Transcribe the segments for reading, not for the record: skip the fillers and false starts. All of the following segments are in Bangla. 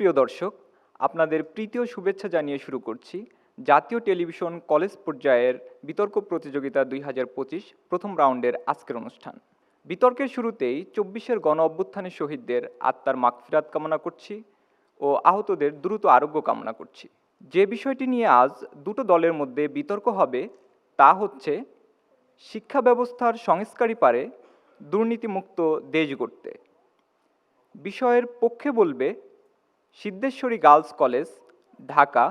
সুপ্রিয় দর্শক, আপনাদের প্রীতি ও শুভেচ্ছা জানিয়ে শুরু করছি জাতীয় টেলিভিশন কলেজ পর্যায়ের বিতর্ক প্রতিযোগিতা 2025 প্রথম রাউন্ডের আজকের অনুষ্ঠান। বিতর্কের শুরুতেই 24-এর গণ অভ্যুত্থানের শহীদদের আত্মার মাগফিরাত কামনা করছি ও আহতদের দ্রুত আরোগ্য কামনা করছি। যে বিষয়টি নিয়ে আজ দুটো দলের মধ্যে বিতর্ক হবে তা হচ্ছে শিক্ষা ব্যবস্থার সংস্কারই পারে দুর্নীতিমুক্ত দেশ গড়তে। বিষয়ের পক্ষে বলবে সিদ্ধেশ্বরী গার্লস কলেজ, ঢাকা।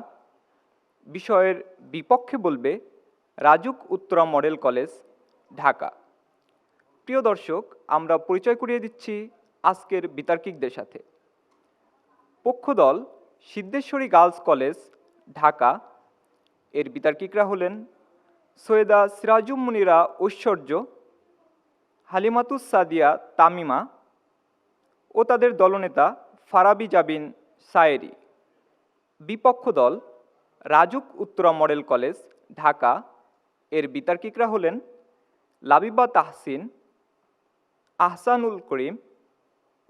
বিষয়ের বিপক্ষে বলবে রাজুক উত্তরা মডেল কলেজ, ঢাকা। প্রিয় দর্শক, আমরা পরিচয় করিয়ে দিচ্ছি আজকের বিতার্কিকদের সাথে। পক্ষ দল সিদ্ধেশ্বরী গার্লস কলেজ, ঢাকা, এর বিতার্কিকরা হলেন সৈয়দা সিরাজুম মুনিরা ঐশ্বর্য, হালিমাতুস সাদিয়া তামিমা ও তাদের দলনেতা ফারাবি জাবিন সায়েরি। বিপক্ষ দল রাজুক উত্তরা মডেল কলেজ, ঢাকা, এর বিতার্কিকরা হলেন লাবিবা তাহসিন, আহসানুল করিম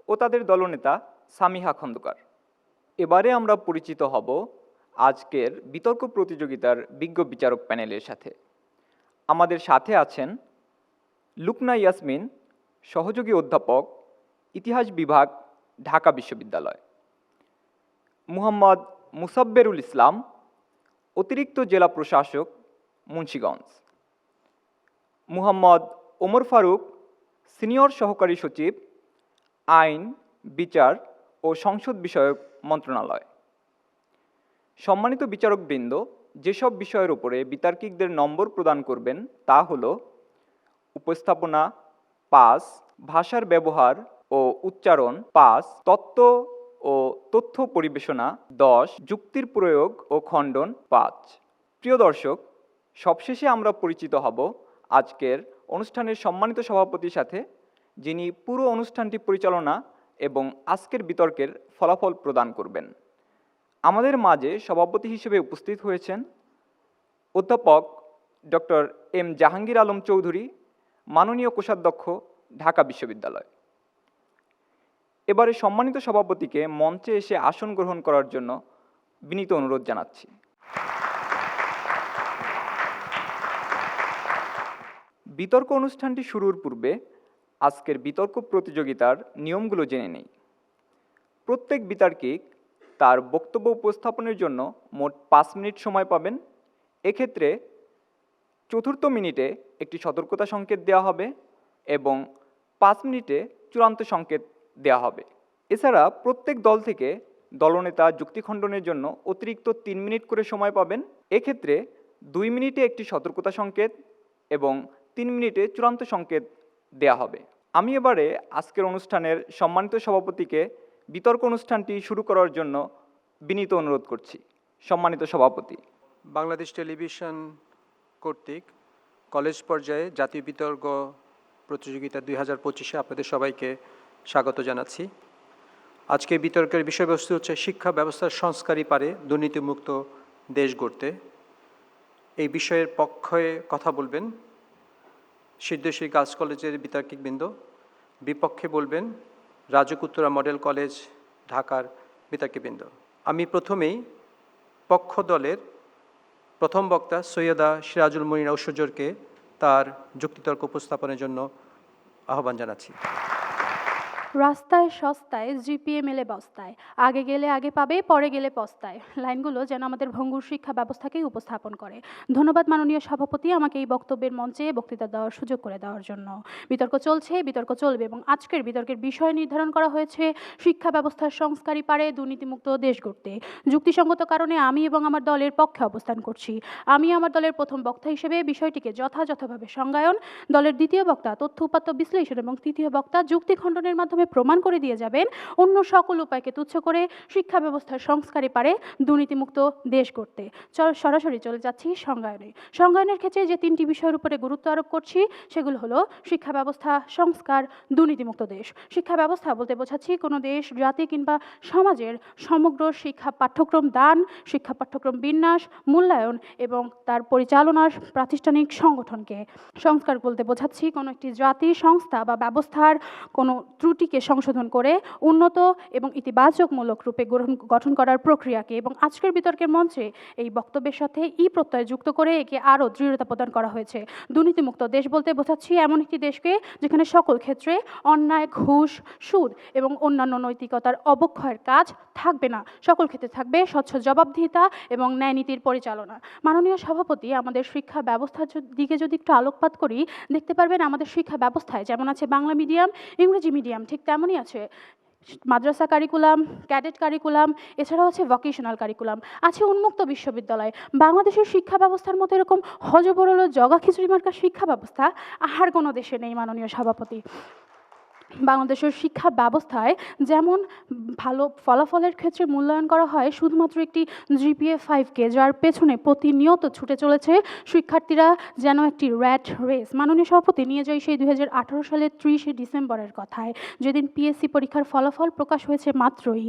ও তাদের দলনেতা সামিহা খন্দকার। এবারে আমরা পরিচিত হব আজকের বিতর্ক প্রতিযোগিতার বিজ্ঞ বিচারক প্যানেলের সাথে। আমাদের সাথে আছেন লুকনা ইয়াসমিন, সহযোগী অধ্যাপক, ইতিহাস বিভাগ, ঢাকা বিশ্ববিদ্যালয়; মুহাম্মদ মুসাব্বেরুল ইসলাম, অতিরিক্ত জেলা প্রশাসক, মুন্সিগঞ্জ; মুহাম্মদ ওমর ফারুক, সিনিয়র সহকারী সচিব, আইন, বিচার ও সংসদ বিষয়ক মন্ত্রণালয়। সম্মানিত বিচারকবৃন্দ, যেসব বিষয়ের উপরে বিতার্কিকদের নম্বর প্রদান করবেন তা হল উপস্থাপনা 5, ভাষার ব্যবহার ও উচ্চারণ 5, তত্ত্ব ও তথ্য পরিবেশনা 10, যুক্তির প্রয়োগ ও খণ্ডন 5। প্রিয় দর্শক, সবশেষে আমরা পরিচিত হব আজকের অনুষ্ঠানের সম্মানিত সভাপতির সাথে, যিনি পুরো অনুষ্ঠানটি পরিচালনা এবং আজকের বিতর্কের ফলাফল প্রদান করবেন। আমাদের মাঝে সভাপতি হিসেবে উপস্থিত হয়েছেন অধ্যাপক ডক্টর এম জাহাঙ্গীর আলম চৌধুরী, মাননীয় কোষাধ্যক্ষ, ঢাকা বিশ্ববিদ্যালয়। এবারে সম্মানিত সভাপতিকে মঞ্চে এসে আসন গ্রহণ করার জন্য বিনীত অনুরোধ জানাচ্ছি। বিতর্ক অনুষ্ঠানটি শুরুর পূর্বে আজকের বিতর্ক প্রতিযোগিতার নিয়মগুলো জেনে নেই। প্রত্যেক বিতার্কিক তার বক্তব্য উপস্থাপনের জন্য মোট 5 মিনিট সময় পাবেন। এক্ষেত্রে চতুর্থ মিনিটে একটি সতর্কতা সংকেত দেওয়া হবে এবং 5 মিনিটে চূড়ান্ত সংকেত দেওয়া হবে। এছাড়া প্রত্যেক দল থেকে দলনেতা যুক্তি খণ্ডনের জন্য অতিরিক্ত 3 মিনিট করে সময় পাবেন। এক্ষেত্রে 2 মিনিটে একটি সতর্কতা সংকেত এবং 3 মিনিটে চূড়ান্ত সংকেত দেওয়া হবে। আমি এবারে আজকের অনুষ্ঠানের সম্মানিত সভাপতিকে বিতর্ক অনুষ্ঠানটি শুরু করার জন্য বিনীত অনুরোধ করছি। সম্মানিত সভাপতি। বাংলাদেশ টেলিভিশন কর্তৃক কলেজ পর্যায়ে জাতীয় বিতর্ক প্রতিযোগিতা 2025-এ আপনাদের সবাইকে স্বাগত জানাচ্ছি। আজকে বিতর্কের বিষয়বস্তু হচ্ছে শিক্ষা ব্যবস্থার সংস্কারই পারে দুর্নীতিমুক্ত দেশ গড়তে। এই বিষয়ের পক্ষে কথা বলবেন সিদ্ধেশ্বরী গার্লস কলেজের বিতার্কিকবৃন্দ, বিপক্ষে বলবেন রাজুক উত্তরা মডেল কলেজ, ঢাকার বিতার্কিকবৃন্দ। আমি প্রথমেই পক্ষ দলের প্রথম বক্তা সৈয়দা সিরাজুল মুনিরা ঐশ্বর্যকে তার যুক্তিতর্ক উপস্থাপনের জন্য আহ্বান জানাচ্ছি। রাস্তায় সস্তায় জিপিএ মেলে বস্তায়, আগে গেলে আগে পাবে, পরে গেলে পস্তায়। লাইনগুলো যেন আমাদের ভঙ্গুর শিক্ষা ব্যবস্থাকেই উপস্থাপন করে। ধন্যবাদ মাননীয় সভাপতি, আমাকে এই বক্তব্যের মঞ্চে বক্তৃতা দেওয়ার সুযোগ করে দেওয়ার জন্য। বিতর্ক চলছে, বিতর্ক চলবে এবং আজকের বিতর্কের বিষয় নির্ধারণ করা হয়েছে শিক্ষা ব্যবস্থার সংস্কারই পারে দুর্নীতিমুক্ত দেশ গড়তে। যুক্তিসঙ্গত কারণে আমি এবং আমার দলের পক্ষে অবস্থান করছি। আমি আমার দলের প্রথম বক্তা হিসেবে বিষয়টিকে যথাযথভাবে সংজ্ঞায়ন, দলের দ্বিতীয় বক্তা তথ্য উপাত্ত বিশ্লেষণ এবং তৃতীয় বক্তা যুক্তি খণ্ডনের মাধ্যমে প্রমাণ করে দিয়ে যাবেন অন্য সকল উপায়কে তুচ্ছ করে শিক্ষা ব্যবস্থার সংস্কারই পারে দুর্নীতিমুক্ত দেশ গড়তে। সরাসরি চলে যাচ্ছি সংজ্ঞায়নে। সংজ্ঞায়নের ক্ষেত্রে যে 3টি বিষয়ের উপরে গুরুত্ব আরোপ করছি সেগুলো হলো শিক্ষা ব্যবস্থা, সংস্কার, দুর্নীতিমুক্ত দেশ। শিক্ষা ব্যবস্থা বলতে বোঝাচ্ছি কোনো দেশ, জাতি কিংবা সমাজের সমগ্র শিক্ষা পাঠ্যক্রম দান, শিক্ষা পাঠ্যক্রম বিন্যাস, মূল্যায়ন এবং তার পরিচালনার প্রাতিষ্ঠানিক সংগঠনকে। সংস্কার বলতে বোঝাচ্ছি কোনো একটি জাতি, সংস্থা বা ব্যবস্থার কোনো ত্রুটি রাজনীতিকে সংশোধন করে উন্নত এবং ইতিবাচকমূলক রূপে গঠন করার প্রক্রিয়াকে এবং আজকের বিতর্কের মঞ্চে এই বক্তব্যের সাথে প্রত্যয় যুক্ত করে একে আরও দৃঢ়তা প্রদান করা হয়েছে। দুর্নীতিমুক্ত দেশ বলতে বোঝাচ্ছি এমন একটি দেশকে যেখানে সকল ক্ষেত্রে অন্যায়, ঘুষ, সুদ এবং অন্যান্য নৈতিকতার অবক্ষয়ের কাজ থাকবে না। সকল ক্ষেত্রে থাকবে স্বচ্ছ জবাবদিহিতা এবং ন্যায় নীতির পরিচালনা। মাননীয় সভাপতি, আমাদের শিক্ষা ব্যবস্থার দিকে যদি একটু আলোকপাত করি, দেখতে পারবেন আমাদের শিক্ষা ব্যবস্থায় যেমন আছে বাংলা মিডিয়াম, ইংরেজি মিডিয়াম, ঠিক তেমনই আছে মাদ্রাসা কারিকুলাম, ক্যাডেট কারিকুলাম, এছাড়াও আছে ভোকেশনাল কারিকুলাম, আছে উন্মুক্ত বিশ্ববিদ্যালয়। বাংলাদেশের শিক্ষা ব্যবস্থার মতো এরকম হজবরল জগা খিচুড়ি মার্কা শিক্ষা ব্যবস্থা আর কোনো দেশে নেই মাননীয় সভাপতি। বাংলাদেশের শিক্ষা ব্যবস্থায় যেমন ভালো ফলাফলের ক্ষেত্রে মূল্যায়ন করা হয় শুধুমাত্র একটি জিপিএ 5কে, যার পেছনে প্রতিনিয়ত ছুটে চলেছে শিক্ষার্থীরা যেন একটি র্যাট রেস। মাননীয় সভাপতি, নিয়ে যাই সেই 2018 সালের 30শে ডিসেম্বরের কথায়, যেদিন পিএসসি পরীক্ষার ফলাফল প্রকাশ হয়েছে মাত্রই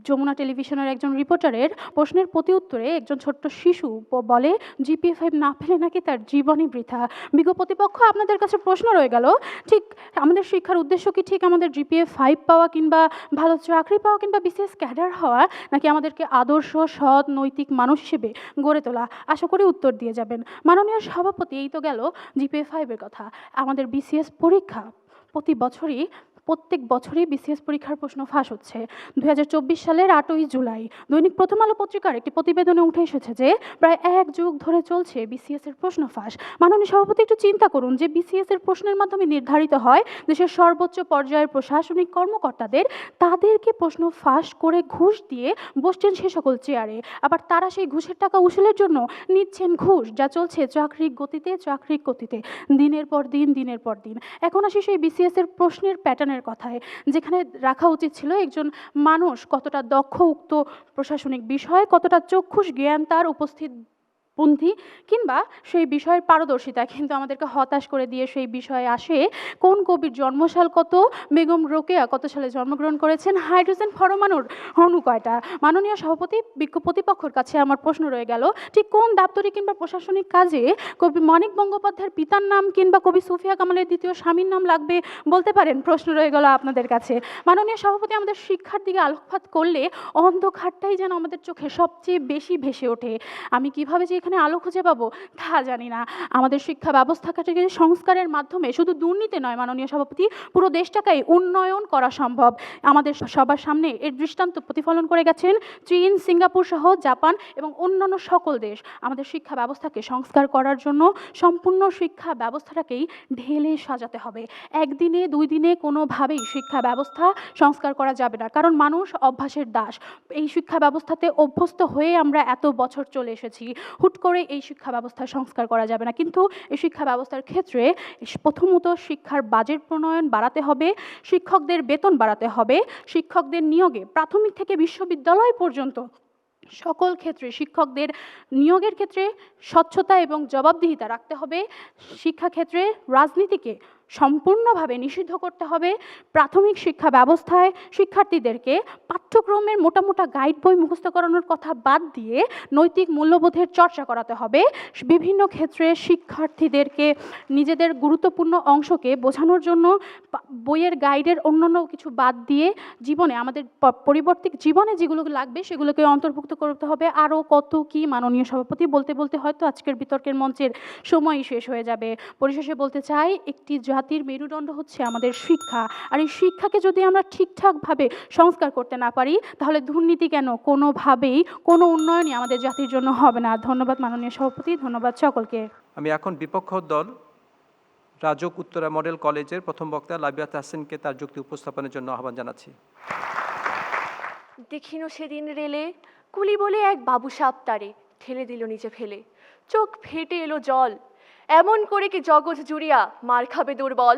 যমুনা টেলিভিশনের একজন রিপোর্টারের প্রশ্নের প্রতি উত্তরে একজন ছোট্ট শিশু বলে জিপিএ 5 না পেলে নাকি তার জীবনই বৃথা। বিজ্ঞ প্রতিপক্ষ, আপনাদের কাছে প্রশ্ন রয়ে গেল, ঠিক আমাদের শিক্ষার উদ্দেশ্য কি ঠিক আমাদের জিপিএ 5 পাওয়া কিংবা ভালো চাকরি পাওয়া কিংবা বিসিএস ক্যাডার হওয়া, নাকি আমাদেরকে আদর্শ, সৎ, নৈতিক মানুষ হিসেবে গড়ে তোলা? আশা করি উত্তর দিয়ে যাবেন। মাননীয় সভাপতি, এই তো গেল জিপিএ 5-এর কথা। আমাদের বিসিএস পরীক্ষা প্রত্যেক বছরই বিসিএস পরীক্ষার প্রশ্ন ফাঁস হচ্ছে। 2024 সালের 8ই জুলাই দৈনিক প্রথম আলো পত্রিকার একটি প্রতিবেদনে উঠে এসেছে যে প্রায় 1 যুগ ধরে চলছে বিসিএস এর প্রশ্ন ফাঁস। মাননীয় সভাপতি, একটু চিন্তা করুন যে বিসিএস এর প্রশ্নের মাধ্যমে নির্ধারিত হয় দেশের সর্বোচ্চ পর্যায়ের প্রশাসনিক কর্মকর্তাদের, তাদেরকে প্রশ্ন ফাঁস করে ঘুষ দিয়ে বসছেন সে সকল চেয়ারে, আবার তারা সেই ঘুষের টাকা উসুলের জন্য নিচ্ছেন ঘুষ, যা চলছে চাকরির গতিতে দিনের পর দিন। এখন আসি সেই বিসিএস এর প্রশ্নের প্যাটার্নের কথায়, যেখানে রাখা উচিত ছিল একজন মানুষ কতটা দক্ষ উক্ত প্রশাসনিক বিষয়, কতটা চক্ষুষ জ্ঞান তার উপস্থিত পন্থী কিংবা সেই বিষয়ের পারদর্শিতা, কিন্তু আমাদেরকে হতাশ করে দিয়ে সেই বিষয়ে আসে কোন কবির জন্মসাল কত, বেগম রোকেয়া কত সালে জন্মগ্রহণ করেছেন, হাইড্রোজেন পরমাণুর অণু কয়টা। মাননীয় সভাপতি, বিজ্ঞ প্রতিপক্ষের কাছে আমার প্রশ্ন রয়ে গেল, ঠিক কোন দাপ্তরিক কিংবা প্রশাসনিক কাজে কবি মানিক বন্দ্যোপাধ্যায়ের পিতার নাম কিংবা কবি সুফিয়া কামালের দ্বিতীয় স্বামীর নাম লাগবে বলতে পারেন? প্রশ্ন রয়ে গেল আপনাদের কাছে। মাননীয় সভাপতি, আমাদের শিক্ষার দিকে আলোকপাত করলে অন্ধকারটাই যেন আমাদের চোখে সবচেয়ে বেশি ভেসে ওঠে। আমি কিভাবে যে এখানে আলো খুঁজে পাবো তা জানি না। আমাদের শিক্ষা ব্যবস্থাটাকে সংস্কারের মাধ্যমে শুধু দুর্নীতি নয় মাননীয় সভাপতি, পুরো দেশটাকেই উন্নয়ন করা সম্ভব। আমাদের সবার সামনে এর দৃষ্টান্ত প্রতিফলন করে গেছেন চীন, সিঙ্গাপুর সহ জাপান এবং অন্যান্য সকল দেশ। আমাদের শিক্ষা ব্যবস্থাকে সংস্কার করার জন্য সম্পূর্ণ শিক্ষা ব্যবস্থাটাকেই ঢেলে সাজাতে হবে। একদিনে 2 দিনে কোনোভাবেই শিক্ষা ব্যবস্থা সংস্কার করা যাবে না, কারণ মানুষ অভ্যাসের দাস। এই শিক্ষা ব্যবস্থাতে অভ্যস্ত হয়ে আমরা এত বছর চলে এসেছি, হুট করে এই শিক্ষা ব্যবস্থা সংস্কার করা যাবে না। কিন্তু এই শিক্ষা ব্যবস্থার ক্ষেত্রে প্রথমত শিক্ষার বাজেট প্রণয়ন বাড়াতে হবে, শিক্ষকদের বেতন বাড়াতে হবে, শিক্ষকদের নিয়োগে প্রাথমিক থেকে বিশ্ববিদ্যালয় পর্যন্ত সকল ক্ষেত্রে শিক্ষকদের নিয়োগের ক্ষেত্রে স্বচ্ছতা এবং জবাবদিহিতা রাখতে হবে। শিক্ষাক্ষেত্রে রাজনীতিকে সম্পূর্ণভাবে নিষিদ্ধ করতে হবে। প্রাথমিক শিক্ষা ব্যবস্থায় শিক্ষার্থীদেরকে পাঠ্যক্রমের মোটা গাইড বই মুখস্থ করানোর কথা বাদ দিয়ে নৈতিক মূল্যবোধের চর্চা করাতে হবে। বিভিন্ন ক্ষেত্রে শিক্ষার্থীদেরকে নিজেদের গুরুত্বপূর্ণ অংশকে বোঝানোর জন্য বইয়ের গাইডের অন্যান্য কিছু বাদ দিয়ে জীবনে আমাদের পরিবর্তিত জীবনে যেগুলো লাগবে সেগুলোকে অন্তর্ভুক্ত করতে হবে। আরও কত কি মাননীয় সভাপতি, বলতে হয়তো আজকের বিতর্কের মঞ্চের সময়ই শেষ হয়ে যাবে। পরিশেষে বলতে চাই, একটি জাতির মেরুদণ্ড হচ্ছে আমাদের শিক্ষা, আর এই শিক্ষাকে যদি আমরা ঠিকঠাকভাবে সংস্কার করতে না পারি তাহলে দুর্নীতি কেন, কোনোভাবেই কোনো উন্নয়নই আমাদের জাতির জন্য হবে না। ধন্যবাদ মাননীয় সভাপতি, ধন্যবাদ সকলকে। আমি এখন বিপক্ষ দল রাজক উত্তরা মডেল কলেজের প্রথম বক্তা লাবিয়া তাহসিনকে তার যুক্তি উপস্থাপনের জন্য আহ্বান জানাচ্ছি। দেখিনো সেদিন রেলে কুলি বলে এক বাবু সাপ তারে ঠেলে দিল নিচে ফেলে, চোখ ফেটে এলো জল, এমন করে কি জগৎ জুড়িয়া মার খাবে দুর্বল।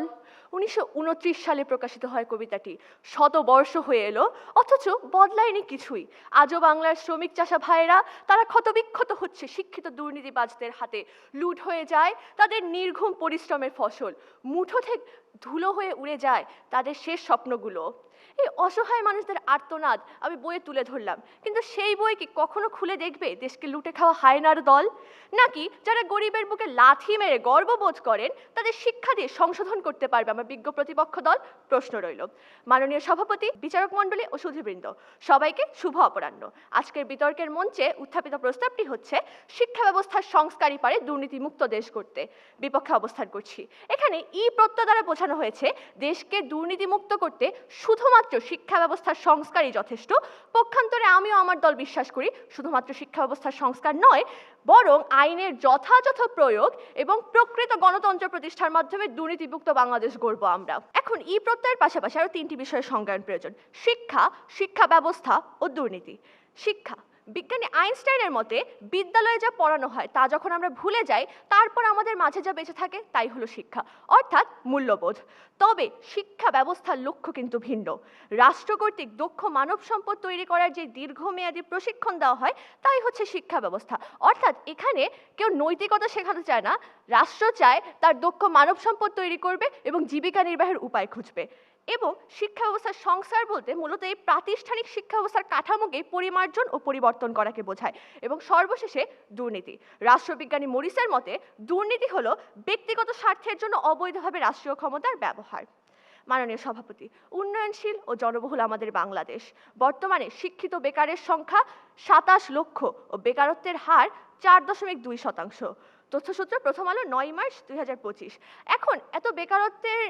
1929 সালে প্রকাশিত হয় কবিতাটি, 100 বর্ষ হয়ে এলো অথচ বদলায়নি কিছুই। আজও বাংলার শ্রমিক চাষা ভাইয়েরা তারা ক্ষতবিক্ষত হচ্ছে শিক্ষিত দুর্নীতিবাজদের হাতে, লুট হয়ে যায় তাদের নির্ঘুম পরিশ্রমের ফসল, মুঠো থেকে ধুলো হয়ে উড়ে যায় তাদের শেষ স্বপ্নগুলো। এই অসহায় মানুষদের আর্তনাদ আমি বইয়ে তুলে ধরলাম, কিন্তু সেই বই কি কখনো খুলে দেখবে দেশকে লুটে খাওয়া হায়নার দল? নাকি যারা গরিবের বুকে লাথি মেরে গর্ববোধ করেন তাদের শিক্ষা দিয়ে সংশোধন করতে পারবে আমার বিজ্ঞ প্রতিপক্ষ দল? প্রশ্ন রইল। মাননীয় সভাপতি, বিচারক মণ্ডলী ও সুধীবৃন্দ, সবাইকে শুভ অপরাহ্ন। আজকের বিতর্কের মঞ্চে উত্থাপিত প্রস্তাবটি হচ্ছে শিক্ষা ব্যবস্থার সংস্কারই পারে দুর্নীতিমুক্ত দেশ করতে। বিপক্ষে অবস্থান করছি। এখানে প্রত্যয় দ্বারা বোঝানো হয়েছে দেশকে দুর্নীতিমুক্ত করতে শুধুমাত্র শিক্ষা ব্যবস্থার সংস্কারই যথেষ্ট। পক্ষান্তরে আমিও আমার দল বিশ্বাস করি শুধুমাত্র শিক্ষা ব্যবস্থার সংস্কার নয়, বরং আইনের যথাযথ প্রয়োগ এবং প্রকৃত গণতন্ত্র প্রতিষ্ঠার মাধ্যমে দুর্নীতিমুক্ত বাংলাদেশ গড়ব আমরা। এখন প্রত্যয়ের পাশাপাশি আরও তিনটি বিষয়ের সংজ্ঞায়ন প্রয়োজন: শিক্ষা, শিক্ষা ব্যবস্থা ও দুর্নীতি। শিক্ষা, বিজ্ঞানী আইনস্টাইনের মতে বিদ্যালয়ে যা পড়ানো হয় তা যখন আমরা ভুলে যাই, তারপর আমাদের মাঝে যা বেঁচে থাকে তাই হলো শিক্ষা, অর্থাৎ মূল্যবোধ। তবে শিক্ষা ব্যবস্থার লক্ষ্য কিন্তু ভিন্ন। রাষ্ট্র কর্তৃক দক্ষ মানব সম্পদ তৈরি করার যে দীর্ঘমেয়াদী প্রশিক্ষণ দেওয়া হয় তাই হচ্ছে শিক্ষা ব্যবস্থা। অর্থাৎ এখানে কেউ নৈতিকতা শেখাতে চায় না, রাষ্ট্র চায় তার দক্ষ মানব সম্পদ তৈরি করবে এবং জীবিকা নির্বাহের উপায় খুঁজবে। এবং শিক্ষা ব্যবস্থার সংস্কার বলতে মূলত এই প্রাতিষ্ঠানিক শিক্ষা ব্যবস্থার কাঠামোকে পরিমার্জন ও পরিবর্তন করাকে বোঝায়। এবং সর্বশেষে দুর্নীতি। রাষ্ট্রবিজ্ঞানী মরিসের মতে দুর্নীতি হলো ব্যক্তিগত স্বার্থের জন্য অবৈধভাবে রাষ্ট্রীয় ক্ষমতার ব্যবহার। মাননীয় সভাপতি, উন্নয়নশীল ও জনবহুল আমাদের বাংলাদেশ। বর্তমানে শিক্ষিত বেকারের সংখ্যা 27 লক্ষ ও বেকারত্বের হার 4.2%। তথ্যসূত্র প্রথম আলো 9 মার্চ 2025। এখন এত বেকারত্বের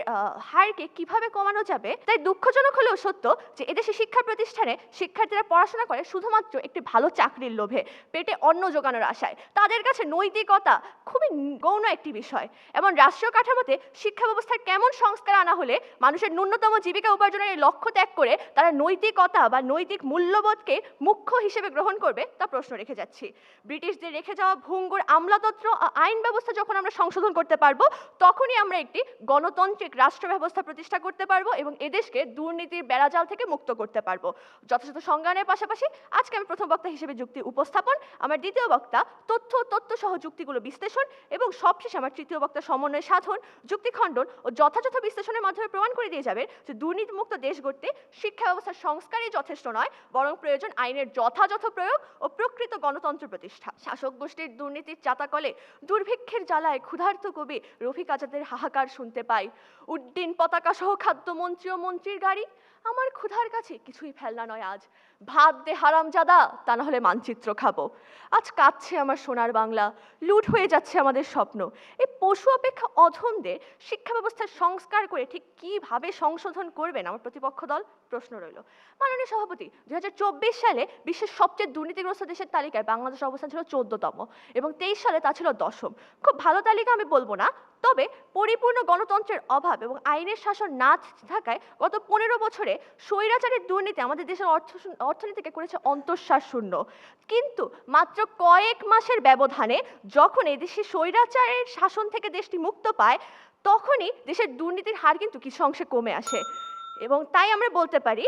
হারকে কিভাবে কমানো যাবে? তাই দুঃখজনক হলেও সত্য যে এদেশে শিক্ষা প্রতিষ্ঠানে শিক্ষার্থীরা পড়াশোনা করে শুধুমাত্র একটি ভালো চাকরির লোভে, পেটে অন্ন জোগানোর আশায়। তাদের কাছে নৈতিকতা খুবই গৌণ একটি বিষয়। এমন রাষ্ট্রীয় কাঠামোতে শিক্ষা ব্যবস্থার কেমন সংস্কার আনা হলে মানুষের ন্যূনতম জীবিকা উপার্জনের এই লক্ষ্য ত্যাগ করে তারা নৈতিকতা বা নৈতিক মূল্যবোধকে মুখ্য হিসেবে গ্রহণ করবে তা প্রশ্ন রেখে যাচ্ছি। ব্রিটিশদের রেখে যাওয়া ভঙ্গুর আমলাতন্ত্র আইন ব্যবস্থা যখন আমরা সংশোধন করতে পারবো, তখনই আমরা একটি গণতান্ত্রিক রাষ্ট্র ব্যবস্থা প্রতিষ্ঠা করতে পারবো এবং এদেশকে দুর্নীতির বেড়াজাল থেকে মুক্ত করতে পারবো। যথাযথ সংজ্ঞানের পাশাপাশি আজকে আমি প্রথম বক্তা হিসেবে যুক্তি উপস্থাপন, আমার দ্বিতীয় বক্তা তথ্য সহ যুক্তিগুলো বিশ্লেষণ এবং সবশেষে আমার তৃতীয় বক্তা সমন্বয় সাধন, যুক্তি খণ্ডন ও যথাযথ বিশ্লেষণের মাধ্যমে প্রমাণ করে দিয়ে যাবে যে দুর্নীতিমুক্ত দেশ গড়তে শিক্ষা ব্যবস্থার সংস্কারই যথেষ্ট নয়, বরং প্রয়োজন আইনের যথাযথ প্রয়োগ ও প্রকৃত গণতন্ত্র প্রতিষ্ঠা। শাসক গোষ্ঠীর দুর্নীতির চাতাকলে দুর্ভিক্ষের জ্বালায় ক্ষুধার্ত কবি রফিক আজাদের হাহাকার শুনতে পাই। উড্ডীন পতাকা সহ খাদ্যমন্ত্রী ও মন্ত্রীর গাড়ি, আমার ক্ষুধার কাছে কিছুই ফেলনা নয় আজ। ভাত দে হারামজাদা, তা না হলে মানচিত্র খাবো। আজ কাঁদছে আমার সোনার বাংলা, লুট হয়ে যাচ্ছে আমাদের স্বপ্ন। এই পশু অপেক্ষা অধমদের শিক্ষা ব্যবস্থার সংস্কার করে ঠিক কিভাবে সংশোধন করবেন আমার প্রতিপক্ষ দল? প্রশ্ন রইল। মাননীয় সভাপতি, 2024 সালে বিশ্বের সবচেয়ে দুর্নীতিগ্রস্ত দেশের তালিকায় বাংলাদেশের অবস্থান ছিল 14তম এবং 23 সালে তা ছিল 10ম। খুব ভালো তালিকা আমি বলবো না, তবে পরিপূর্ণ গণতন্ত্রের অভাব এবং আইনের শাসন না থাকায় গত 15 বছরে স্বৈরাচারের দুর্নীতি আমাদের দেশের অর্থনীতিকে করেছে অন্তঃশ্বাস শূন্য। কিন্তু মাত্র কয়েক মাসের ব্যবধানে যখন এদেশে স্বৈরাচারের শাসন থেকে দেশটি মুক্ত পায়, তখনই দেশের দুর্নীতির হার কিন্তু কিছু অংশে কমে আসে এবং তাই আমরা বলতে পারি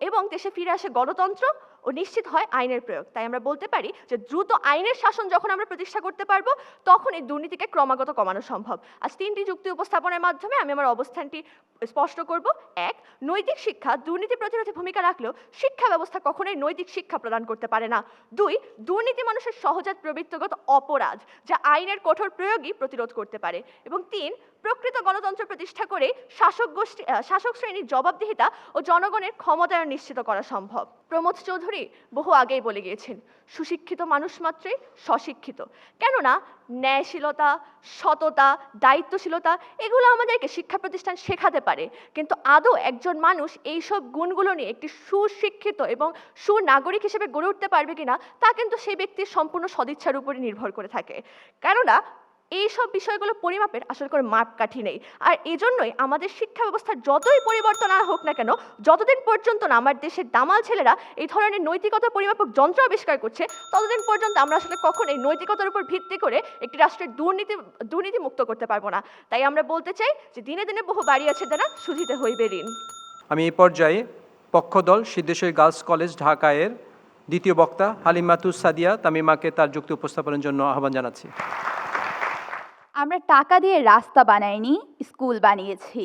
এবং দেশে ফিরে আসে গণতন্ত্র ও নিশ্চিত হয় আইনের প্রয়োগ। তাই আমরা বলতে পারি যে দ্রুত আইনের শাসন যখন আমরা প্রতিষ্ঠা করতে পারবো, তখন এই দুর্নীতিকে ক্রমাগত কমানো সম্ভব। আজ 3টি যুক্তি উপস্থাপনের মাধ্যমে আমি আমার অবস্থানটি স্পষ্ট করব। 1, নৈতিক শিক্ষা দুর্নীতি প্রতিরোধে ভূমিকা রাখলেও শিক্ষা ব্যবস্থা কখনোই নৈতিক শিক্ষা প্রদান করতে পারে না। 2, দুর্নীতি মানুষের সহজাত প্রবৃত্তিগত অপরাধ যা আইনের কঠোর প্রয়োগই প্রতিরোধ করতে পারে। এবং 3, প্রকৃত গণতন্ত্র প্রতিষ্ঠা করে শাসক শ্রেণীর জবাবদিহিতা ও জনগণের ক্ষমতায়ন নিশ্চিত করা সম্ভব। প্রমোদ চৌধুরী বহু আগেই বলে গিয়েছেন, সুশিক্ষিত মানুষ মাত্রই স্বশিক্ষিত। কেননা ন্যায়শীলতা, সততা, দায়িত্বশীলতা এগুলো আমাদেরকে শিক্ষা প্রতিষ্ঠান শেখাতে পারে, কিন্তু আদৌ একজন মানুষ এইসব গুণগুলো নিয়ে একটি সুশিক্ষিত এবং সুনাগরিক হিসেবে গড়ে উঠতে পারবে কিনা তা কিন্তু সেই ব্যক্তির সম্পূর্ণ সদিচ্ছার উপরে নির্ভর করে থাকে। কেননা এইসব বিষয়গুলো পরিমাপের আসলে কোনো মাপকাঠি নেই। আর এজন্যই আমাদের শিক্ষা ব্যবস্থার যতই পরিবর্তন আর হোক না কেন, যতদিন পর্যন্ত না আমার দেশের দামাল ছেলেরা এই ধরনের নৈতিকতা পরিমাপক যন্ত্র আবিষ্কার করছে, ততদিন পর্যন্ত আমরা আসলে কখনোই নৈতিকতার উপর ভিত্তি করে একটি রাষ্ট্রের দুর্নীতি মুক্ত করতে পারবো না। তাই আমরা বলতে চাই যে দিনে দিনে বহু বাড়িয়াছে দ্বারা শুধিতে হইবে ঋণ। আমি এই পর্যায়ে পক্ষদল সিদ্ধেশ্বরী গার্লস কলেজ ঢাকায়ের দ্বিতীয় বক্তা হালিমাতুস সাদিয়া তামিমাকে তার যুক্তি উপস্থাপনের জন্য আহ্বান জানাচ্ছি। আমরা টাকা দিয়ে রাস্তা বানাইনি, স্কুল বানিয়েছি,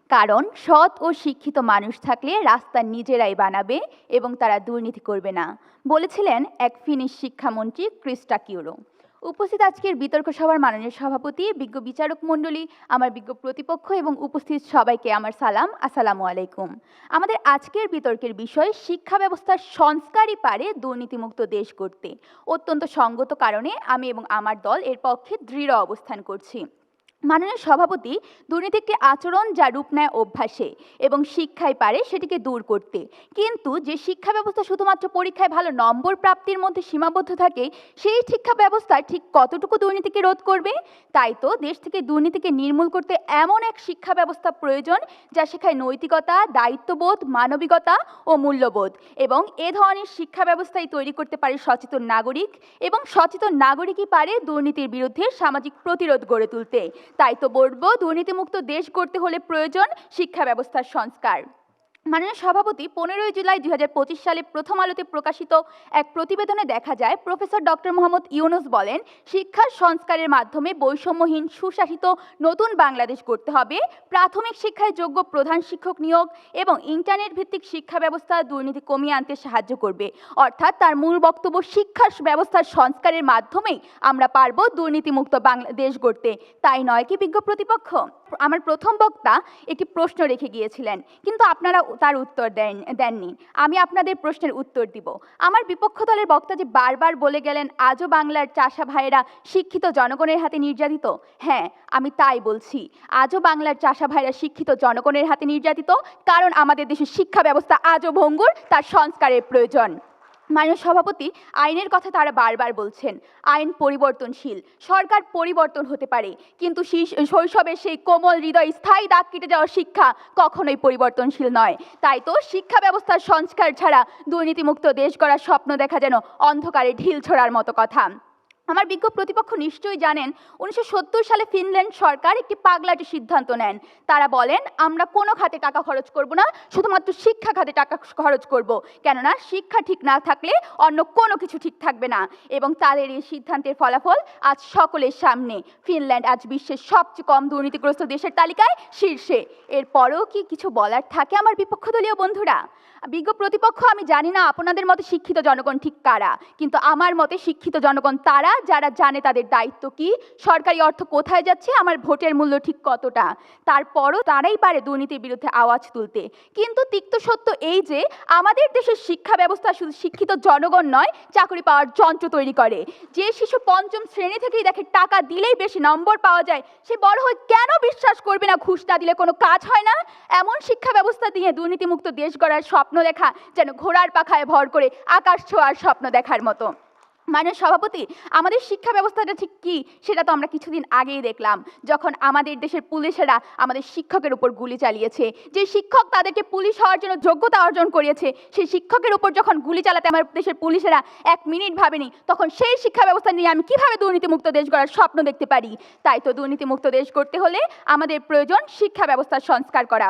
কারণ সৎ ও শিক্ষিত মানুষ থাকলে রাস্তা নিজেরাই বানাবে এবং তারা দুর্নীতি করবে না, বলেছিলেন এক ফিনিশ শিক্ষামন্ত্রী ক্রিস্টা কিউরো। উপস্থিত আজকের বিতর্ক সভার মাননীয় সভাপতি, বিজ্ঞ বিচারক মণ্ডলী, আমার বিজ্ঞ প্রতিপক্ষ এবং উপস্থিত সবাইকে আমার সালাম, আসসালামু আলাইকুম। আমাদের আজকের বিতর্কের বিষয় শিক্ষা ব্যবস্থার সংস্কারই পারে দুর্নীতিমুক্ত দেশ গড়তে। অত্যন্ত সঙ্গত কারণে আমি এবং আমার দল এর পক্ষে দৃঢ় অবস্থান করছি। মাননীয় সভাপতি, দুর্নীতি একটি আচরণ যা রূপ নেয় অভ্যাসে এবং শিক্ষাই পারে সেটিকে দূর করতে। কিন্তু যে শিক্ষা ব্যবস্থা শুধুমাত্র পরীক্ষায় ভালো নম্বর প্রাপ্তির মধ্যে সীমাবদ্ধ থাকে, সেই শিক্ষা ব্যবস্থা ঠিক কতটুকু দুর্নীতিকে রোধ করবে? তাই তো দেশ থেকে দুর্নীতিকে নির্মূল করতে এমন এক শিক্ষা ব্যবস্থা প্রয়োজন যা শেখায় নৈতিকতা, দায়িত্ববোধ, মানবিকতা ও মূল্যবোধ। এবং এ ধরনের শিক্ষা ব্যবস্থাই তৈরি করতে পারে সচেতন নাগরিক, এবং সচেতন নাগরিকই পারে দুর্নীতির বিরুদ্ধে সামাজিক প্রতিরোধ গড়ে তুলতে। তাই তো বলবো, দুর্নীতিমুক্ত দেশ গড়তে হলে প্রয়োজন শিক্ষা ব্যবস্থার সংস্কার। মাননীয় সভাপতি, 15 জুলাই 2025 সালে প্রথম আলোতে প্রকাশিত এক প্রতিবেদনে দেখা যায় প্রফেসর ডক্টর মোহাম্মদ ইউনুস বলেন, শিক্ষার সংস্কারের মাধ্যমে বৈষম্যহীন সুশাসিত নতুন বাংলাদেশ গড়তে হবে। প্রাথমিক শিক্ষায় যোগ্য প্রধান শিক্ষক নিয়োগ এবং ইন্টারনেট ভিত্তিক শিক্ষা ব্যবস্থা দুর্নীতি কমিয়ে আনতে সাহায্য করবে। অর্থাৎ তার মূল বক্তব্য, শিক্ষা ব্যবস্থার সংস্কারের মাধ্যমেই আমরা পারবো দুর্নীতিমুক্ত বাংলাদেশ গড়তে। তাই নয় কি বিজ্ঞ প্রতিপক্ষ? আমার প্রথম বক্তা একটি প্রশ্ন রেখে গিয়েছিলেন, কিন্তু আপনারা তার উত্তর দেননি। আমি আপনাদের প্রশ্নের উত্তর দিব। আমার বিপক্ষ দলের বক্তা যে বারবার বলে গেলেন আজও বাংলার চাষা ভাইয়েরা শিক্ষিত জনগণের হাতে নির্যাতিত। হ্যাঁ, আমি তাই বলছি, আজও বাংলার চাষা ভাইয়েরা শিক্ষিত জনগণের হাতে নির্যাতিত, কারণ আমাদের দেশের শিক্ষা ব্যবস্থা আজও ভঙ্গুর, তার সংস্কারের প্রয়োজন। মাননীয় সভাপতি, আইনের কথা তারা বারবার বলছেন। আইন পরিবর্তনশীল, সরকার পরিবর্তন হতে পারে, কিন্তু শৈশবের সেই কোমল হৃদয় স্থায়ী দাগ কেটে যাওয়া শিক্ষা কখনোই পরিবর্তনশীল নয়। তাই তো শিক্ষা ব্যবস্থার সংস্কার ছাড়া দুর্নীতিমুক্ত দেশ গড়ার স্বপ্ন দেখা যেন অন্ধকারে ঢিল ছোড়ার মতো কথা। আমার বিজ্ঞ প্রতিপক্ষ নিশ্চয়ই জানেন, 1970 সালে ফিনল্যান্ড সরকার একটি পাগলাটে সিদ্ধান্ত নেন। তারা বলেন, আমরা কোনো খাতে টাকা খরচ করব না, শুধুমাত্র শিক্ষা খাতে টাকা খরচ করব, কেননা শিক্ষা ঠিক না থাকলে অন্য কোনো কিছু ঠিক থাকবে না। এবং তাদের এই সিদ্ধান্তের ফলাফল আজ সকলের সামনে। ফিনল্যান্ড আজ বিশ্বের সবচেয়ে কম দুর্নীতিগ্রস্ত দেশের তালিকায় শীর্ষে। এরপরেও কি কিছু বলার থাকে আমার বিপক্ষ দলীয় বন্ধুরা? বিজ্ঞ প্রতিপক্ষ, আমি জানি না আপনাদের মতে শিক্ষিত জনগণ ঠিক কারা, কিন্তু আমার মতে শিক্ষিত জনগণ তারা যারা জানে তাদের দায়িত্ব কি, সরকারি অর্থ কোথায় যাচ্ছে, আমার ভোটের মূল্য ঠিক কতটা। তারপরও তারাই পারে দুর্নীতির বিরুদ্ধে আওয়াজ তুলতে। কিন্তু তিক্ত সত্য এই যে আমাদের দেশের শিক্ষা ব্যবস্থা শুধু শিক্ষিত জনগণ নয়, চাকরি পাওয়ার যন্ত্র তৈরি করে। যে শিশু পঞ্চম শ্রেণী থেকেই দেখে টাকা দিলেই বেশি নম্বর পাওয়া যায়, সে বড় হয়ে কেন বিশ্বাস করবে না ঘুষ না দিলে কোনো কাজ হয় না? এমন শিক্ষা ব্যবস্থা দিয়ে দুর্নীতিমুক্ত দেশ গড়ার স্বপ্ন দেখা যেন ঘোড়ার পাখায় ভর করে আকাশ ছোঁয়ার স্বপ্ন দেখার মতো। মাননীয় সভাপতি, আমাদের শিক্ষা ব্যবস্থাটা ঠিক কি সেটা তো আমরা কিছুদিন আগেই দেখলাম, যখন আমাদের দেশের পুলিশেরা আমাদের শিক্ষকের উপর গুলি চালিয়েছে। যে শিক্ষক তাদেরকে পুলিশ হওয়ার জন্য যোগ্যতা অর্জন করিয়েছে, সেই শিক্ষকের উপর যখন গুলি চালাতে আমার দেশের পুলিশেরা 1 মিনিট ভাবেনি, তখন সেই শিক্ষা ব্যবস্থা নিয়ে আমি কিভাবে দুর্নীতিমুক্ত দেশ গড়ার স্বপ্ন দেখতে পারি? তাই তো দুর্নীতিমুক্ত দেশ গড়তে হলে আমাদের প্রয়োজন শিক্ষা ব্যবস্থার সংস্কার করা।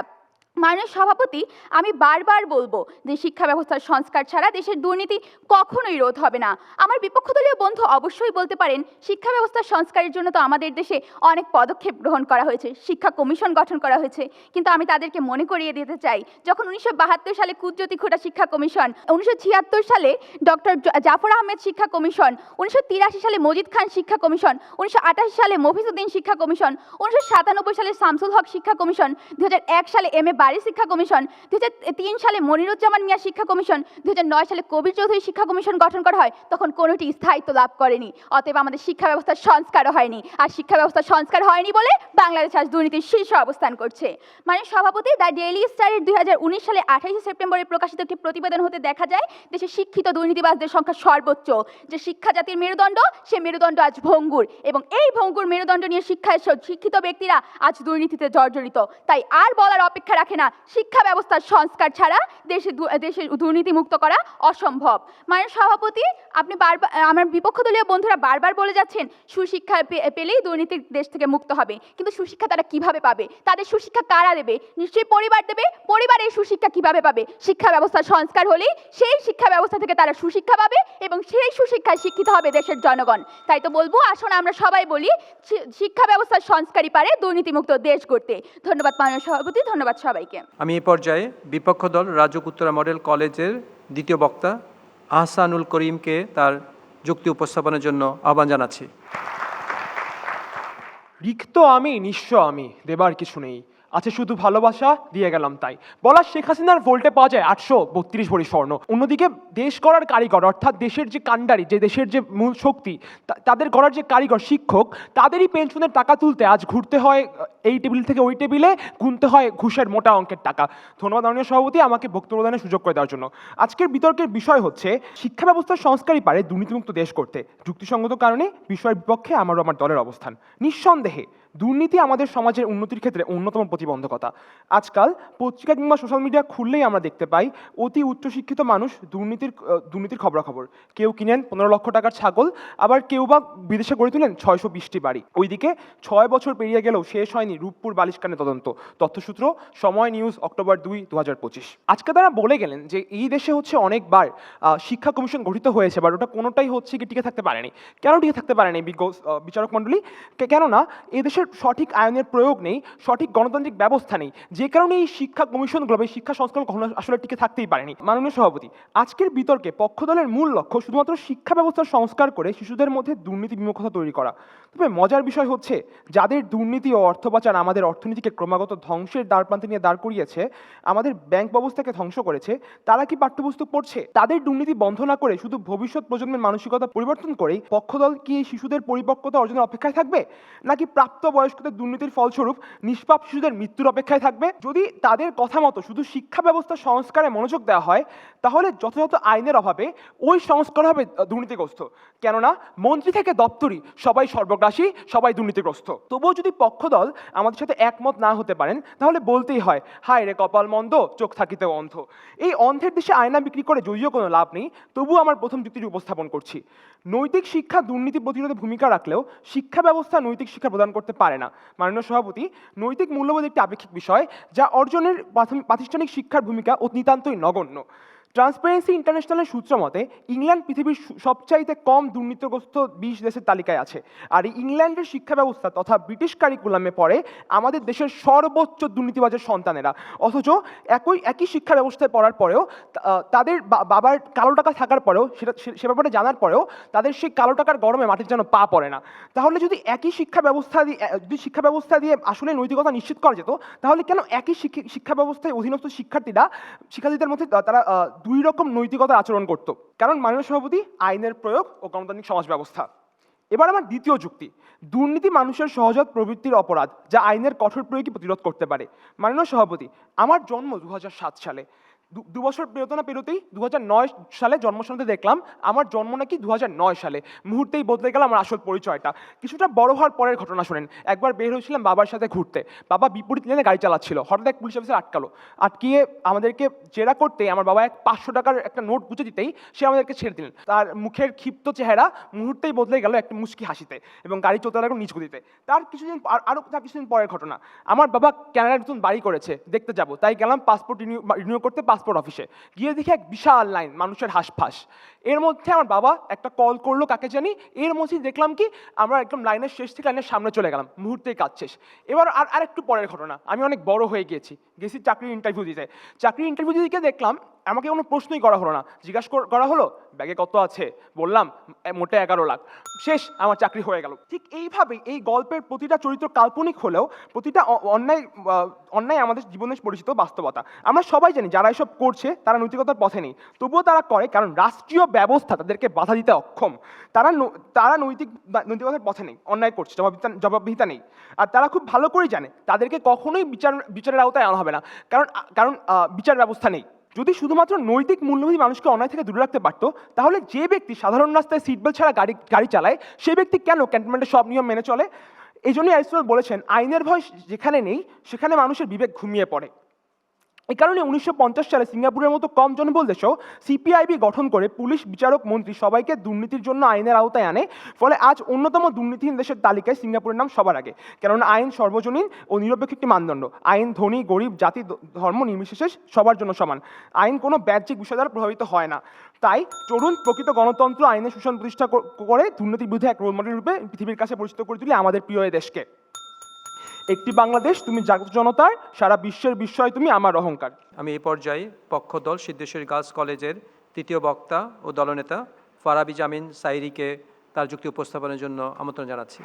মাননীয় সভাপতি, আমি বারবার বলবো যে শিক্ষা ব্যবস্থার সংস্কার ছাড়া দেশের দুর্নীতি কখনোই রোধ হবে না। আমার বিপক্ষদলীয় বন্ধু অবশ্যই বলতে পারেন, শিক্ষা ব্যবস্থার সংস্কারের জন্য তো আমাদের দেশে অনেক পদক্ষেপ গ্রহণ করা হয়েছে, শিক্ষা কমিশন গঠন করা হয়েছে। কিন্তু আমি তাদেরকে মনে করিয়ে দিতে চাই, যখন 1972 সালে কুজ্যোতি খোটা শিক্ষা কমিশন, 1976 সালে ডক্টর জাফর আহমেদ শিক্ষা কমিশন, 1983 সালে মজিদ খান শিক্ষা কমিশন, 1988 সালে মফিজউদ্দিন শিক্ষা কমিশন, 1997 সালে শামসুল হক শিক্ষা কমিশন, 2001 সালে এম এ বারী শিক্ষা কমিশন, 2003 সালে মনিরুজ্জামান মিয়া শিক্ষা কমিশন, 2009 সালে কবির চৌধুরী শিক্ষা কমিশন গঠন করা হয়, তখন কোনোটি স্থায়িত্ব লাভ করেনি। অতএব আমাদের শিক্ষা ব্যবস্থার সংস্কারও হয়নি, আর শিক্ষা ব্যবস্থার সংস্কার হয়নি বলে বাংলাদেশ আজ দুর্নীতির শীর্ষে অবস্থান করছে। মানে সভাপতি, দ্য ডেইলি স্টারের 2019 সালে 28 সেপ্টেম্বরে প্রকাশিত একটি প্রতিবেদন হতে দেখা যায়, দেশে শিক্ষিত দুর্নীতিবাজদের সংখ্যা সর্বোচ্চ। যে শিক্ষা জাতির মেরুদণ্ড, সে মেরুদণ্ড আজ ভঙ্গুর, এবং এই ভঙ্গুর মেরুদণ্ড নিয়ে শিক্ষিত ব্যক্তিরা আজ দুর্নীতিতে জর্জরিত। তাই আর বলার অপেক্ষা রাখে না শিক্ষা ব্যবস্থার সংস্কার ছাড়া দেশে দুর্নীতি মুক্ত করা অসম্ভব। মাননীয় সভাপতি, আপনি বারবার আমার বিপক্ষ দলীয় বন্ধুরা বারবার বলে যাচ্ছেন সুশিক্ষা পেলেই দুর্নীতি দেশ থেকে মুক্ত হবে, কিন্তু সুশিক্ষা তারা কিভাবে পাবে? তাদের সুশিক্ষা কারা দেবে? নিশ্চয়ই পরিবার দেবে। পরিবার এই সুশিক্ষা কিভাবে পাবে? শিক্ষা ব্যবস্থার সংস্কার হলেই সেই শিক্ষা ব্যবস্থা থেকে তারা সুশিক্ষা পাবে এবং সেই সুশিক্ষায় শিক্ষিত হবে দেশের জনগণ। তাই তো বলবো, আসুন আমরা সবাই বলি শিক্ষা ব্যবস্থার সংস্কারই পারে দুর্নীতিমুক্ত দেশ গড়তে। ধন্যবাদ মাননীয় সভাপতি, ধন্যবাদ সবাইকে। আমি এই পর্যায়ে বিপক্ষ দল রাজুক উত্তরা মডেল কলেজের দ্বিতীয় বক্তা আহসানুল করিমকে তার যুক্তি উপস্থাপনের জন্য আহ্বান জানাচ্ছি। রিক্ত আমি, নিঃস্ব আমি, দেবার কিছু নেই, আছে শুধু ভালোবাসা, দিয়ে গেলাম তাই। বলা শেখ হাসিনার ভোল্টে পাওয়া যায় 832 ভরি স্বর্ণ। অন্যদিকে দেশ গড়ার কারিগর, অর্থাৎ দেশের যে কাণ্ডারি, যে দেশের যে মূল শক্তি, তাদের গড়ার যে কারিগর শিক্ষক, তাদেরই পেনশনের টাকা তুলতে আজ ঘুরতে হয় এই টেবিল থেকে ওই টেবিলে, গুনতে হয় ঘুষের মোটা অঙ্কের টাকা। ধন্যবাদ মাননীয় সভাপতি আমাকে বক্তব্য দানের সুযোগ করে দেওয়ার জন্য। আজকের বিতর্কের বিষয় হচ্ছে শিক্ষা ব্যবস্থার সংস্কারই পারে দুর্নীতিমুক্ত দেশ করতে। যুক্তিসঙ্গত কারণে বিষয়ের বিপক্ষে আমারও আমার দলের অবস্থান। নিঃসন্দেহে দুর্নীতি আমাদের সমাজের উন্নতির ক্ষেত্রে অন্যতম প্রতিবন্ধকতা। আজকাল পত্রিকা কিংবা সোশ্যাল মিডিয়া খুললেই আমরা দেখতে পাই অতি উচ্চশিক্ষিত মানুষ দুর্নীতির খবরাখবর। কেউ কিনেন 15 লক্ষ টাকার ছাগল, আবার কেউ বা বিদেশে গড়ে তুলেন 620টি বাড়ি। ওইদিকে 6 বছর পেরিয়ে গেলেও শেষ হয়নি রূপপুর বালিশকানে তদন্ত। তথ্যসূত্র সময় নিউজ, অক্টোবর 2, 2025। আজকে তারা বলে গেলেন যে এই দেশে হচ্ছে অনেকবার শিক্ষা কমিশন গঠিত হয়েছে, বাট ওটা কোনোটাই হচ্ছে কি টিকে থাকতে পারেনি। কেন টিকে থাকতে পারেনি বিচারক মণ্ডলী? কেননা এদেশের সঠিক আইনের প্রয়োগ নেই, সঠিক গণতান্ত্রিক ব্যবস্থা নেই, যে কারণে এই শিক্ষা কমিশনগুলো, এই শিক্ষা সংস্কার কখনো আসলে টিকে থাকতেই পারেনি। মাননীয় সভাপতি, আজকের বিতর্কে পক্ষ দলের মূল লক্ষ্য শুধুমাত্র শিক্ষা ব্যবস্থার সংস্কার করে শিশুদের মধ্যে দুর্নীতি বিমুখতা তৈরি করা। তবে মজার বিষয় হচ্ছে যাদের দুর্নীতি ও অর্থ পাচার আমাদের অর্থনীতিকে ক্রমাগত ধ্বংসের দ্বারপ্রান্তে নিয়ে দাঁড় করিয়েছে, আমাদের ব্যাংক ব্যবস্থাকে ধ্বংস করেছে, তারা কি পাঠ্যপুস্তক পড়ছে? তাদের দুর্নীতি বন্ধ না করে শুধু ভবিষ্যৎ প্রজন্মের মানসিকতা পরিবর্তন করেই পক্ষদল কি এই শিশুদের পরিপক্কতা অর্জনের অপেক্ষায় থাকবে, নাকি প্রাপ্ত বয়স্কদের দুর্নীতির ফলস্বরূপ নিষ্পাপ শিশুদের মৃত্যুর অপেক্ষায় থাকবে? যদি তাদের কথা মতো শুধু শিক্ষা ব্যবস্থা সংস্কারে মনোযোগ দেওয়া হয়, তাহলে যথাযথ আইনের অভাবে ওই সংস্কার হবে দুর্নীতিগ্রস্ত। কেননা মন্ত্রী থেকে দপ্তরি সবাই সর্বগ্রাসী, সবাই দুর্নীতিগ্রস্ত। তবুও যদি পক্ষদল আমাদের সাথে একমত না হতে পারেন, তাহলে বলতেই হয়, হায় রে কপাল মন্দ, চোখ থাকিতেও অন্ধ। এই অন্ধের দেশে আয়না বিক্রি করে যদিও কোনো লাভ নেই, তবুও আমার প্রথম যুক্তিটি উপস্থাপন করছি। নৈতিক শিক্ষা দুর্নীতি প্রতিরোধে ভূমিকা রাখলেও শিক্ষা ব্যবস্থা নৈতিক শিক্ষা প্রদান করতে পারে না। মাননীয় সভাপতি, নৈতিক মূল্যবোধ একটি আপেক্ষিক বিষয়, যা অর্জনের প্রাতিষ্ঠানিক শিক্ষার ভূমিকা নিতান্তই নগণ্য। ট্রান্সপারেন্সি ইন্টারন্যাশনালের সূত্র মতে ইংল্যান্ড পৃথিবীর সবচাইতে কম দুর্নীতিগ্রস্ত 20 দেশের তালিকায় আছে, আর ইংল্যান্ডের শিক্ষা ব্যবস্থা তথা ব্রিটিশ কারিকুলামে পড়ে আমাদের দেশের সর্বোচ্চ দুর্নীতিবাজের সন্তানেরা। অথচ একই শিক্ষা ব্যবস্থায় পড়ার পরেও তাদের বাবার কালো টাকা থাকার পরেও সে ব্যাপারে জানার পরেও তাদের সেই কালো টাকার গরমে মাটির যেন পা পড়ে না। তাহলে যদি একই শিক্ষা ব্যবস্থা দিয়ে আসলে নৈতিকতা নিশ্চিত করা যেত, তাহলে কেন একই শিক্ষা ব্যবস্থায় অধীনস্থ শিক্ষার্থীদের মধ্যে তারা দুই রকম নৈতিকতার আচরণ করত? কারণ মাননীয় সভাপতি, আইনের প্রয়োগ ও গণতান্ত্রিক সমাজ ব্যবস্থা। এবার আমার দ্বিতীয় যুক্তি, দুর্নীতি মানুষের সহজাত প্রবৃত্তির অপরাধ, যা আইনের কঠোর প্রয়োগই প্রতিরোধ করতে পারে। মাননীয় সভাপতি, আমার জন্ম 2007 সালে। 2 বছর পেরোতেই 2009 সালে জন্মসনদে দেখলাম আমার জন্ম নাকি 2009 সালে। মুহূর্তেই বদলে গেল আমার আসল পরিচয়টা। কিছুটা বড় হওয়ার পরের ঘটনা শোনেন। একবার বের হয়েছিলাম বাবার সাথে ঘুরতে। বাবা বিপরীত লেনে গাড়ি চালাচ্ছিল, হঠাৎ এক পুলিশ অফিসার আটকিয়ে আমাদেরকে জেরা করতে আমার বাবা 500 টাকার একটা নোট গুঁজে দিতেই সে আমাদেরকে ছেড়ে দিলেন। তার মুখের ক্ষিপ্ত চেহারা মুহূর্তেই বদলে গেল একটা মুচকি হাসিতে, এবং গাড়ি চলতে লাগলো নিচ গতিতে। তার কিছুদিন পরের ঘটনা, আমার বাবা ক্যানাডায় নতুন বাড়ি করেছে, দেখতে যাব, তাই গেলাম পাসপোর্ট রিনিউ করতে পাসপোর্ট অফিসে। গিয়ে দেখি এক বিশাল লাইন, মানুষের হাঁসফাঁস। এর মধ্যে আমার বাবা একটা কল করলো কাকে জানি, এর মধ্যে দেখলাম কি আমরা একদম লাইনের শেষ থেকে লাইনের সামনে চলে গেলাম, মুহূর্তেই কাজ শেষ। এবার আর একটু পরের ঘটনা, আমি অনেক বড় হয়ে গেছি চাকরির ইন্টারভিউ দিতে দেখলাম আমাকে কোনো প্রশ্নই করা হলো না। জিজ্ঞাসা করা হলো ব্যাগে কত আছে, বললাম মোটে 11 লাখ, শেষ, আমার চাকরি হয়ে গেল। ঠিক এইভাবেই এই গল্পের প্রতিটা চরিত্র কাল্পনিক হলেও প্রতিটা অন্যায় আমাদের জীবনে পরিচিত বাস্তবতা। আমরা সবাই জানি যারা এসব করছে তারা নৈতিকতার পথে নেই, তবুও তারা করে কারণ রাষ্ট্রীয় ব্যবস্থা তাদেরকে বাধা দিতে অক্ষম। তারা নৈতিকতার পথে নেই, অন্যায় করছে, জবাবদিহিতা নেই। আর তারা খুব ভালো করে জানে তাদেরকে কখনোই বিচারের আওতায় আনা হবে না, কারণ বিচার ব্যবস্থা নেই। যদি শুধুমাত্র নৈতিক মূল্যবোধী মানুষকে অন্যায় থেকে দূরে রাখতে পারতো, তাহলে যে ব্যক্তি সাধারণ রাস্তায় সিট বেল্ট ছাড়া গাড়ি চালায়, সেই ব্যক্তি কেন ক্যান্টনমেন্টের সব নিয়ম মেনে চলে? এই জন্যই অ্যারিস্টটল বলেছেন, আইনের ভয় যেখানে নেই সেখানে মানুষের বিবেক ঘুমিয়ে পড়ে। এই কারণে 1950 সালে সিঙ্গাপুরের মতো কম জনবল দেশেও সিপিআইবি গঠন করে পুলিশ, বিচারক, মন্ত্রী সবাইকে দুর্নীতির জন্য আইনের আওতায় আনে। ফলে আজ অন্যতম দুর্নীতিহীন দেশের তালিকায় সিঙ্গাপুরের নাম সবার আগে, কেননা আইন সর্বজনীন ও নিরপেক্ষ একটি মানদণ্ড। আইন ধনী, গরিব, জাতি, ধর্ম নির্বিশেষে সবার জন্য সমান। আইন কোনো বাহ্যিক বিষয় দ্বারা প্রভাবিত হয় না। তাই চলুন প্রকৃত গণতন্ত্র আইনের সুশাসন প্রতিষ্ঠা করে দুর্নীতির বিরুদ্ধে এক রোল মডেল রূপে পৃথিবীর কাছে পরিচিত করে তুলি আমাদের প্রিয় এই দেশকে। একটি বাংলাদেশ, তুমি জাগ্রত জনতার, সারা বিশ্বের বিস্ময় তুমি আমার অহংকার। আমি এই পর্যায়ে পক্ষ দল সিদ্ধেশ্বরী গার্লস কলেজের তৃতীয় বক্তা ও দলনেতা ফারাবি জামিন সাইরিকে তার যুক্তি উপস্থাপনের জন্য আমন্ত্রণ জানাচ্ছি।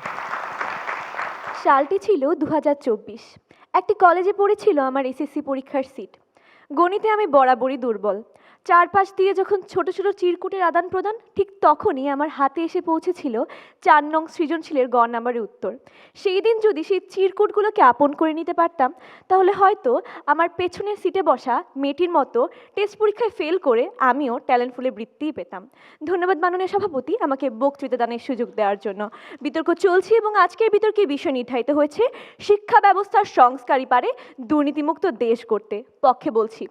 সালটি ছিল 2024। একটি কলেজে পড়েছিল আমার এসএসসি পরীক্ষার সিট। গণিতে আমি বরাবরই দুর্বল। চারপাশ দিয়ে যখন ছোট ছোট চিরকুটের আদান প্রদান, ঠিক তখনই আমার হাতে এসে পৌঁছেছিল 4 নং সৃজনশীলের গ নাম্বারের উত্তর। সেই দিন যদি সেই চিরকুটগুলোকে আপন করে নিতে পারতাম, তাহলে হয়তো আমার পেছনের সিটে বসা মেয়েটির মতো টেস্ট পরীক্ষায় ফেল করে আমিও ট্যালেন্টফুলে বৃত্তিই পেতাম। ধন্যবাদ মাননীয় সভাপতি আমাকে বক্তৃতা দানের সুযোগ দেওয়ার জন্য। বিতর্ক চলছে এবং আজকের বিতর্কে বিষয় নির্ধারিত হয়েছে শিক্ষা ব্যবস্থার সংস্কারই পারে দুর্নীতিমুক্ত দেশ করতে। পক্ষে বলছি,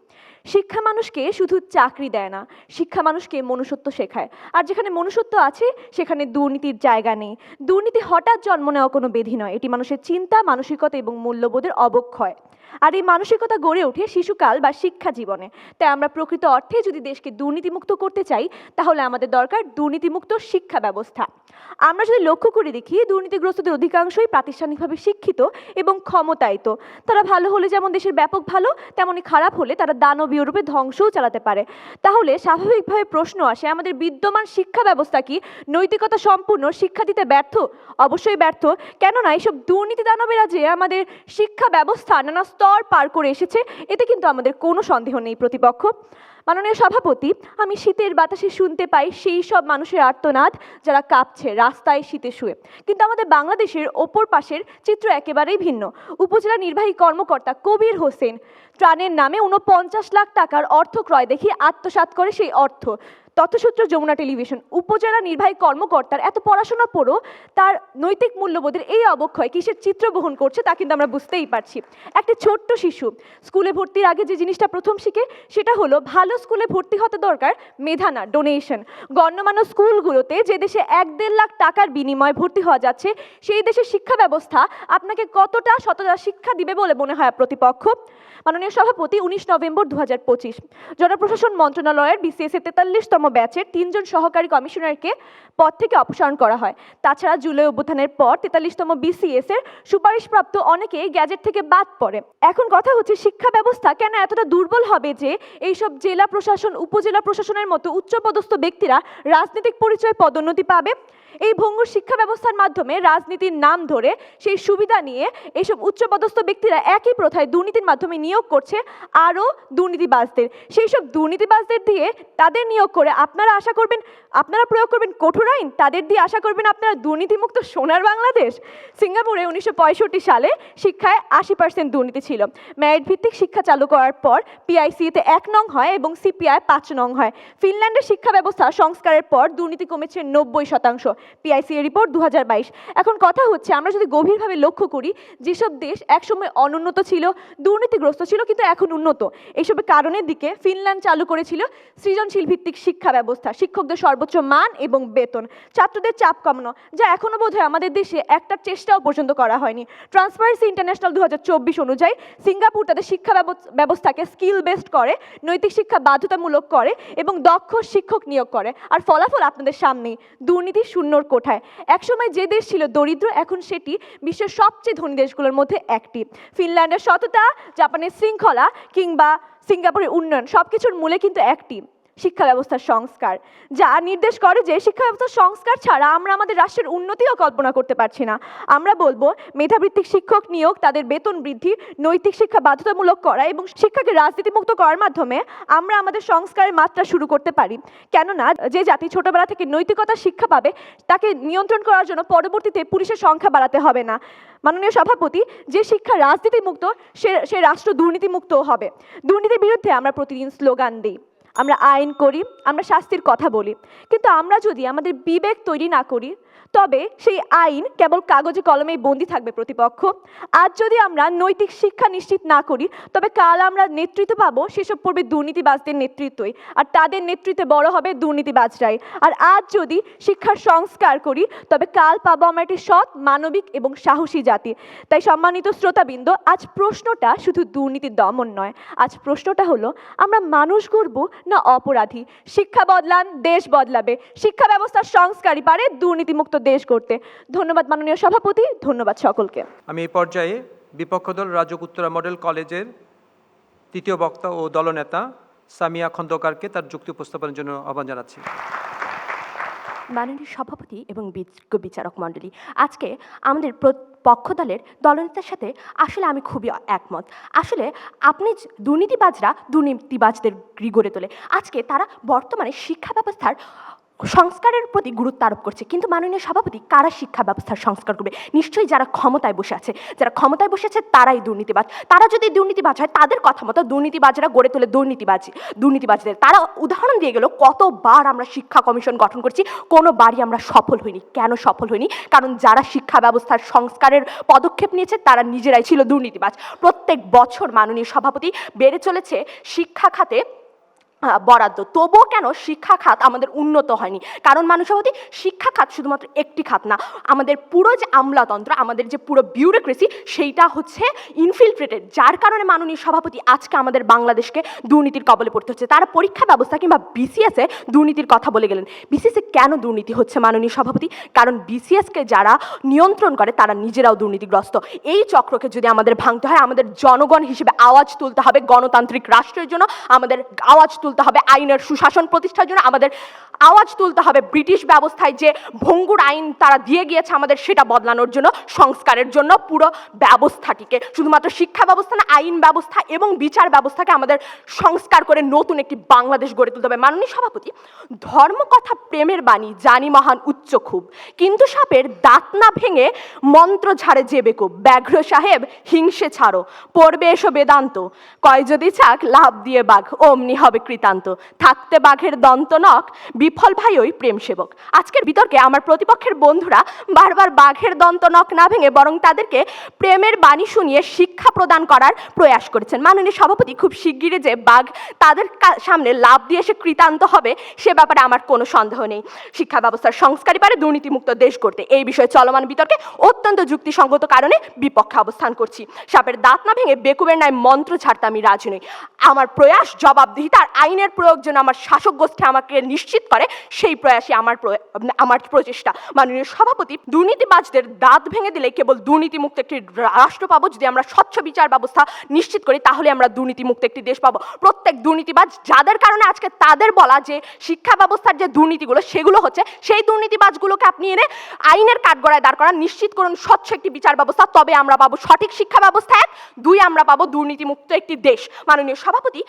শিক্ষা মানুষকে শুধু চাকরি দেয় না, শিক্ষা মানুষকে মনুষ্যত্ব শেখায়। আর যেখানে মনুষ্যত্ব আছে সেখানে দুর্নীতির জায়গা নেই। দুর্নীতি হঠাৎ জন্ম নেওয়া কোনো ব্যাধি নয়, এটি মানুষের চিন্তা, মানসিকতা এবং মূল্যবোধের অবক্ষয়। আর এই মানসিকতা গড়ে ওঠে শিশুকাল বা শিক্ষা জীবনে। তাই আমরা প্রকৃত অর্থে যদি দেশকে দুর্নীতিমুক্ত করতে চাই, তাহলে আমাদের দরকার দুর্নীতিমুক্ত শিক্ষা ব্যবস্থা। আমরা যদি লক্ষ্য করে দেখি, দুর্নীতিগ্রস্তদের অধিকাংশই প্রাতিষ্ঠানিকভাবে শিক্ষিত এবং ক্ষমতায়িত। তারা ভালো হলে যেমন দেশের ব্যাপক ভালো, তেমনি খারাপ হলে তারা দানবীয় রূপে ধ্বংসও চালাতে পারে। তাহলে স্বাভাবিকভাবে প্রশ্ন আসে, আমাদের বিদ্যমান শিক্ষা ব্যবস্থা কি নৈতিকতা সম্পূর্ণ শিক্ষা দিতে ব্যর্থ? অবশ্যই ব্যর্থ। কেননা এইসব দুর্নীতি দানবেরা যে আমাদের শিক্ষা ব্যবস্থা নানা স্তর পার করে এসেছে, এতে কিন্তু আমাদের কোনো সন্দেহ নেই। প্রতিপক্ষ মাননীয় সভাপতি, আমি শীতের বাতাসে শুনতে পাই সেই সব মানুষের আর্তনাদ যারা কাঁপছে রাস্তায় শীতে শুয়ে। কিন্তু আমাদের বাংলাদেশের ওপর পাশের চিত্র একেবারেই ভিন্ন। উপজেলা নির্বাহী কর্মকর্তা কবির হোসেন ত্রাণের নামে 49 লাখ টাকার অর্থ ক্রয় দেখিয়ে আত্মসাৎ করে সেই অর্থ। তথ্যসূত্র যমুনা টেলিভিশন। উপজেলা নির্বাহী কর্মকর্তার এত পড়াশোনা পড়ো তার নৈতিক মূল্যবোধের এই অবক্ষয় কিসের চিত্র বহন করছে তা কিন্তু আমরা বুঝতেই পারছি। একটি ছোট্ট শিশু স্কুলে ভর্তির আগে যে জিনিসটা প্রথম শিখে সেটা হলো ভালো স্কুলে ভর্তি হতে দরকার মেধা না, ডোনেশন। গণ্যমান্য স্কুলগুলোতে যে দেশে 1-1.5 লাখ টাকার বিনিময়ে ভর্তি হওয়া যাচ্ছে, সেই দেশের শিক্ষা ব্যবস্থা আপনাকে কতটা শতটা শিক্ষা দিবে বলে মনে হয় প্রতিপক্ষ? মাননীয় সভাপতি, 19 নভেম্বর 2025 জনপ্রশাসন মন্ত্রণালয়ের বিসিএস এর 43তম ব্যাচের 3 জন সহকারী কমিশনারকে পদ থেকে অপসারণ করা হয়। তাছাড়া জুলাই অভ্যুত্থানের পর 43তম বিসিএস এর সুপারিশপ্রাপ্ত অনেকেই গ্যাজেট থেকে বাদ পড়ে। এখন কথা হচ্ছে, শিক্ষা ব্যবস্থা কেন এতটা দুর্বল হবে যে এইসব জেলা প্রশাসন, উপজেলা প্রশাসনের মতো উচ্চপদস্থ ব্যক্তিরা রাজনৈতিক পরিচয়ে পদোন্নতি পাবে? এই ভঙ্গুর শিক্ষা ব্যবস্থার মাধ্যমে রাজনীতির নাম ধরে সেই সুবিধা নিয়ে এইসব উচ্চপদস্থ ব্যক্তিরা একই প্রথায় দুর্নীতির মাধ্যমে নিয়োগ করছে আরও দুর্নীতিবাজদের। সেই সব দুর্নীতিবাজদের দিয়ে তাদের নিয়োগ করে আপনারা আশা করবেন, আপনারা প্রয়োগ করবেন কঠোর আইন, তাদের দিয়ে আশা করবেন আপনারা দুর্নীতিমুক্ত সোনার বাংলাদেশ। সিঙ্গাপুরে 1965 সালে শিক্ষায় 80% দুর্নীতি ছিল। মেরিট ভিত্তিক শিক্ষা চালু করার পর পিআইসিতে 1 নং হয় এবং সিপিআই 5 নং হয়। ফিনল্যান্ডের শিক্ষা ব্যবস্থা সংস্কারের পর দুর্নীতি কমেছে 90%। পিআইসি এর রিপোর্ট 2022। এখন কথা হচ্ছে, আমরা যদি গভীরভাবে লক্ষ্য করি, যেসব দেশ একসময় অনুন্নত ছিল, দুর্নীতিগ্রস্ত ছিল, কিন্তু এখন উন্নত, এইসবের কারণের দিকে ফিনল্যান্ড চালু করেছিল সৃজনশীল ভিত্তিক শিক্ষা ব্যবস্থা, শিক্ষকদের সর্বোচ্চ মান এবং বেতন, ছাত্রদের চাপ কমানো, যা এখনো বোধহয় আমাদের দেশে একটা চেষ্টাও পর্যন্ত করা হয়নি। ট্রান্সপারেন্সি ইন্টারন্যাশনাল 2024 অনুযায়ী সিঙ্গাপুর তাদের শিক্ষা ব্যবস্থাকে স্কিল বেসড করে, নৈতিক শিক্ষা বাধ্যতামূলক করে এবং দক্ষ শিক্ষক নিয়োগ করে। আর ফলাফল আপনাদের সামনেই, দুর্নীতি শূন্যর কোঠায়। একসময় যে দেশ ছিল দরিদ্র, এখন সেটি বিশ্বের সবচেয়ে ধনী দেশগুলোর মধ্যে একটি। ফিনল্যান্ডের সততা, জাপানের শৃঙ্খলা কিংবা সিঙ্গাপুরের উন্নয়ন, সবকিছুর মূলে কিন্তু একটি, শিক্ষা ব্যবস্থার সংস্কার, যা নির্দেশ করে যে শিক্ষা ব্যবস্থার সংস্কার ছাড়া আমরা আমাদের রাষ্ট্রের উন্নতিও কল্পনা করতে পারছি না। আমরা বলবো মেধাভিত্তিক শিক্ষক নিয়োগ, তাদের বেতন বৃদ্ধি, নৈতিক শিক্ষা বাধ্যতামূলক করা এবং শিক্ষাকে রাজনীতিমুক্ত করার মাধ্যমে আমরা আমাদের সংস্কারের মাত্রা শুরু করতে পারি। কেননা যে জাতি ছোটবেলা থেকে নৈতিকতার শিক্ষা পাবে, তাকে নিয়ন্ত্রণ করার জন্য পরবর্তীতে পুলিশের সংখ্যা বাড়াতে হবে না। মাননীয় সভাপতি, যে শিক্ষা রাজনীতিমুক্ত সে রাষ্ট্র দুর্নীতিমুক্তও হবে। দুর্নীতির বিরুদ্ধে আমরা প্রতিদিন স্লোগান দিই, আমরা আইন করি, আমরা শাস্তির কথা বলি, কিন্তু আমরা যদি আমাদের বিবেক তৈরি না করি, তবে সেই আইন কেবল কাগজে কলমেই বন্দী থাকবে প্রতিপক্ষ। আজ যদি আমরা নৈতিক শিক্ষা নিশ্চিত না করি, তবে কাল আমরা নেতৃত্ব পাবো সেসব পড়বে দুর্নীতিবাজদের নেতৃত্বই, আর তাদের নেতৃত্বে বড় হবে দুর্নীতিবাজরাই। আর আজ যদি শিক্ষার সংস্কার করি, তবে কাল পাবো আমরা একটি সৎ, মানবিক এবং সাহসী জাতি। তাই সম্মানিত শ্রোতাবৃন্দ, আজ প্রশ্নটা শুধু দুর্নীতি দমন নয়, আজ প্রশ্নটা হলো আমরা মানুষ গড়ব না অপরাধী? শিক্ষা বদলান, দেশ বদলাবে। শিক্ষা ব্যবস্থার সংস্কারই পারে দুর্নীতিমুক্ত দেশ করতে। ধন্যবাদ মাননীয় সভাপতি, ধন্যবাদ সকলকে। আমি এই পর্যায়ে বিপক্ষ দল রাজক উত্তরা মডেল কলেজের তৃতীয় বক্তা ও দলনেতা সামিয়া খন্দকারকে তার যুক্তি উপস্থাপনের জন্য আহ্বান জানাচ্ছি। মাননীয় সভাপতি এবং বিজ্ঞ বিচারক মণ্ডলী, আজকে আমাদের পক্ষ দলের দলনেতার সাথে আসলে আমি খুবই একমত। আসলে আপনি দুর্নীতিবাজরা দুর্নীতিবাজদের গড়ে তোলে। আজকে তারা বর্তমানে শিক্ষা ব্যবস্থার সংস্কারের প্রতি গুরুত্ব আরোপ করছে, কিন্তু মাননীয় সভাপতি কারা শিক্ষা ব্যবস্থার সংস্কার করবে? নিশ্চয়ই যারা ক্ষমতায় বসে আছে, যারা ক্ষমতায় বসে আছে তারাই দুর্নীতিবাজ। তারা যদি দুর্নীতিবাজ হয়, তাদের কথা মতো দুর্নীতিবাজরা গড়ে তোলে দুর্নীতিবাজদের। তারা উদাহরণ দিয়ে গেল, কতবার আমরা শিক্ষা কমিশন গঠন করছি, কোনোবারই আমরা সফল হইনি। কেন সফল হইনি? কারণ যারা শিক্ষা ব্যবস্থার সংস্কারের পদক্ষেপ নিয়েছে তারা নিজেরাই ছিল দুর্নীতিবাজ। প্রত্যেক বছর মাননীয় সভাপতি বেড়ে চলেছে শিক্ষা খাতে বরাদ্দ, তবুও কেন শিক্ষা খাত আমাদের উন্নত হয়নি? কারণ মাননীয় সভাপতি, শিক্ষা খাত শুধুমাত্র একটি খাত না, আমাদের পুরো যে আমলাতন্ত্র, আমাদের যে পুরো বিউরোক্রেসি, সেইটা হচ্ছে ইনফিলট্রেটেড, যার কারণে মাননীয় সভাপতি আজকে আমাদের বাংলাদেশকে দুর্নীতির কবলে পড়তে হচ্ছে। তারা পরীক্ষা ব্যবস্থা কিংবা বিসিএসে দুর্নীতির কথা বলে গেলেন। বিসিএসে কেন দুর্নীতি হচ্ছে মাননীয় সভাপতি? কারণ বিসিএসকে যারা নিয়ন্ত্রণ করে তারা নিজেরাও দুর্নীতিগ্রস্ত। এই চক্রকে যদি আমাদের ভাঙতে হয়, আমাদের জনগণ হিসেবে আওয়াজ তুলতে হবে গণতান্ত্রিক রাষ্ট্রের জন্য, আমাদের আওয়াজ তুলতে হবে আইনের সুশাসন প্রতিষ্ঠার জন্য, আমাদের আওয়াজ তুলতে হবে ব্রিটিশ ব্যবস্থায় যে ভঙ্গুর আইন তারা দিয়ে গিয়েছে আমাদের, সেটা বদলানোর জন্য, সংস্কারের জন্য পুরো ব্যবস্থাটিকে, শুধুমাত্র শিক্ষা ব্যবস্থা না, আইন ব্যবস্থা এবং বিচার ব্যবস্থাকে আমাদের সংস্কার করে নতুন একটি বাংলাদেশ গড়ে তুলতে হবে। মাননীয় সভাপতি, ধর্ম কথা প্রেমের বাণী জানি মহান উচ্চ খুব, কিন্তু সাপের দাঁত না ভেঙে মন্ত্র ঝাড়ে যে বেকুব। ব্যাঘ্র সাহেব হিংসে ছাড়ো, পড়বে এসো বেদান্ত, কয় যদি চাক লাভ দিয়ে বাঘ, অমনি হবে কৃতান্ত। থাকতে বাঘের দন্ত নখ, বিফল ভাই ওই প্রেম সেবক। আজকের বিতর্কে আমার প্রতিপক্ষের বন্ধুরা বারবার বাঘের দন্ত নখ না ভেঙে বরং তাদেরকে প্রেমের বাণী শুনিয়ে শিক্ষা প্রদান করার প্রয়াস করেছেন। মাননীয় সভাপতি, খুব শিগগিরই যে বাঘ তাদের সামনে লাভ দিয়ে এসে কৃতান্ত হবে, সে ব্যাপারে আমার কোনো সন্দেহ নেই। শিক্ষা ব্যবস্থার সংস্কারই পারে দুর্নীতিমুক্ত দেশ করতে। এই বিষয়ে চলমান বিতর্কে অত্যন্ত যুক্তিসঙ্গত কারণে বিপক্ষে অবস্থান করছি। সাপের দাঁত না ভেঙে বেকুবের ন্যায় মন্ত্র ছাড়তে আমি রাজি নই। আমার প্রয়াস জবাবদিহিতার আইনের প্রয়োগ যেন আমার শাসক গোষ্ঠী আমাকে নিশ্চিত করে, সেই প্রয়াসই আমার প্রচেষ্টা। মাননীয় সভাপতি, দুর্নীতিবাজদের দাঁত ভেঙে দিলে কেবল দুর্নীতিমুক্ত একটি রাষ্ট্র পাবো। যদি আমরা স্বচ্ছ বিচার ব্যবস্থা নিশ্চিত করি, তাহলে আমরা দুর্নীতিমুক্ত একটি দেশ পাবো। প্রত্যেক দুর্নীতিবাজ, যাদের কারণে আজকে তাদের বলা যে শিক্ষা ব্যবস্থার যে দুর্নীতিগুলো সেগুলো হচ্ছে, সেই দুর্নীতিবাজগুলোকে আপনি এনে আইনের কাঠগড়ায় দাঁড় করান, নিশ্চিত করুন স্বচ্ছ একটি বিচার ব্যবস্থা, তবে আমরা পাবো সঠিক শিক্ষা ব্যবস্থা, এক, দুই আমরা পাবো দুর্নীতিমুক্ত একটি দেশ। মাননীয় সভাপতি,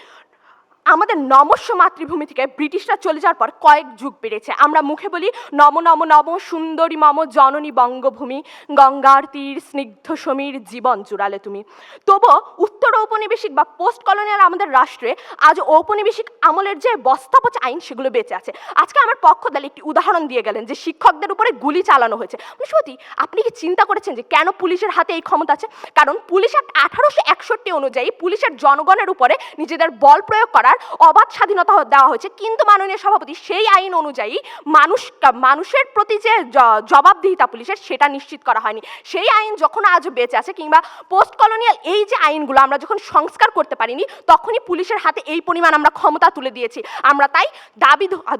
আমাদের নমস্য মাতৃভূমি থেকে ব্রিটিশরা চলে যাওয়ার পর কয়েক যুগ বেড়েছে। আমরা মুখে বলি নম নম নম সুন্দরী মম জননী বঙ্গভূমি, গঙ্গার তীর স্নিগ্ধ সমীর জীবন জুড়ালে তুমি। তবুও উত্তর ঔপনিবেশিক বা পোস্ট কলোনিয়াল আমাদের রাষ্ট্রে আজ ঔপনিবেশিক আমলের যে বস্তাপচা আইন, সেগুলো বেঁচে আছে। আজকে আমার পক্ষ দল একটি উদাহরণ দিয়ে গেলেন যে শিক্ষকদের উপরে গুলি চালানো হয়েছে। সত্যি আপনি কি চিন্তা করেছেন যে কেন পুলিশের হাতে এই ক্ষমতা আছে? কারণ পুলিশ অ্যাক্ট 1861 অনুযায়ী পুলিশের জনগণের উপরে নিজেদের বল প্রয়োগ করার অবাধ স্বাধীনতা দেওয়া হয়েছে, কিন্তু মাননীয় সভাপতি, সেই আইন অনুযায়ী মানুষের প্রতি যে জবাবদিহিতা পুলিশের, সেটা নিশ্চিত করা হয়নি। সেই আইন যখন আজ বেঁচে আছে, কিংবা পোস্ট কলোনিয়াল এই যে আইনগুলো আমরা যখন সংস্কার করতে পারিনি, তখনই পুলিশের হাতে এই পরিমাণ আমরা ক্ষমতা তুলে দিয়েছি। আমরা তাই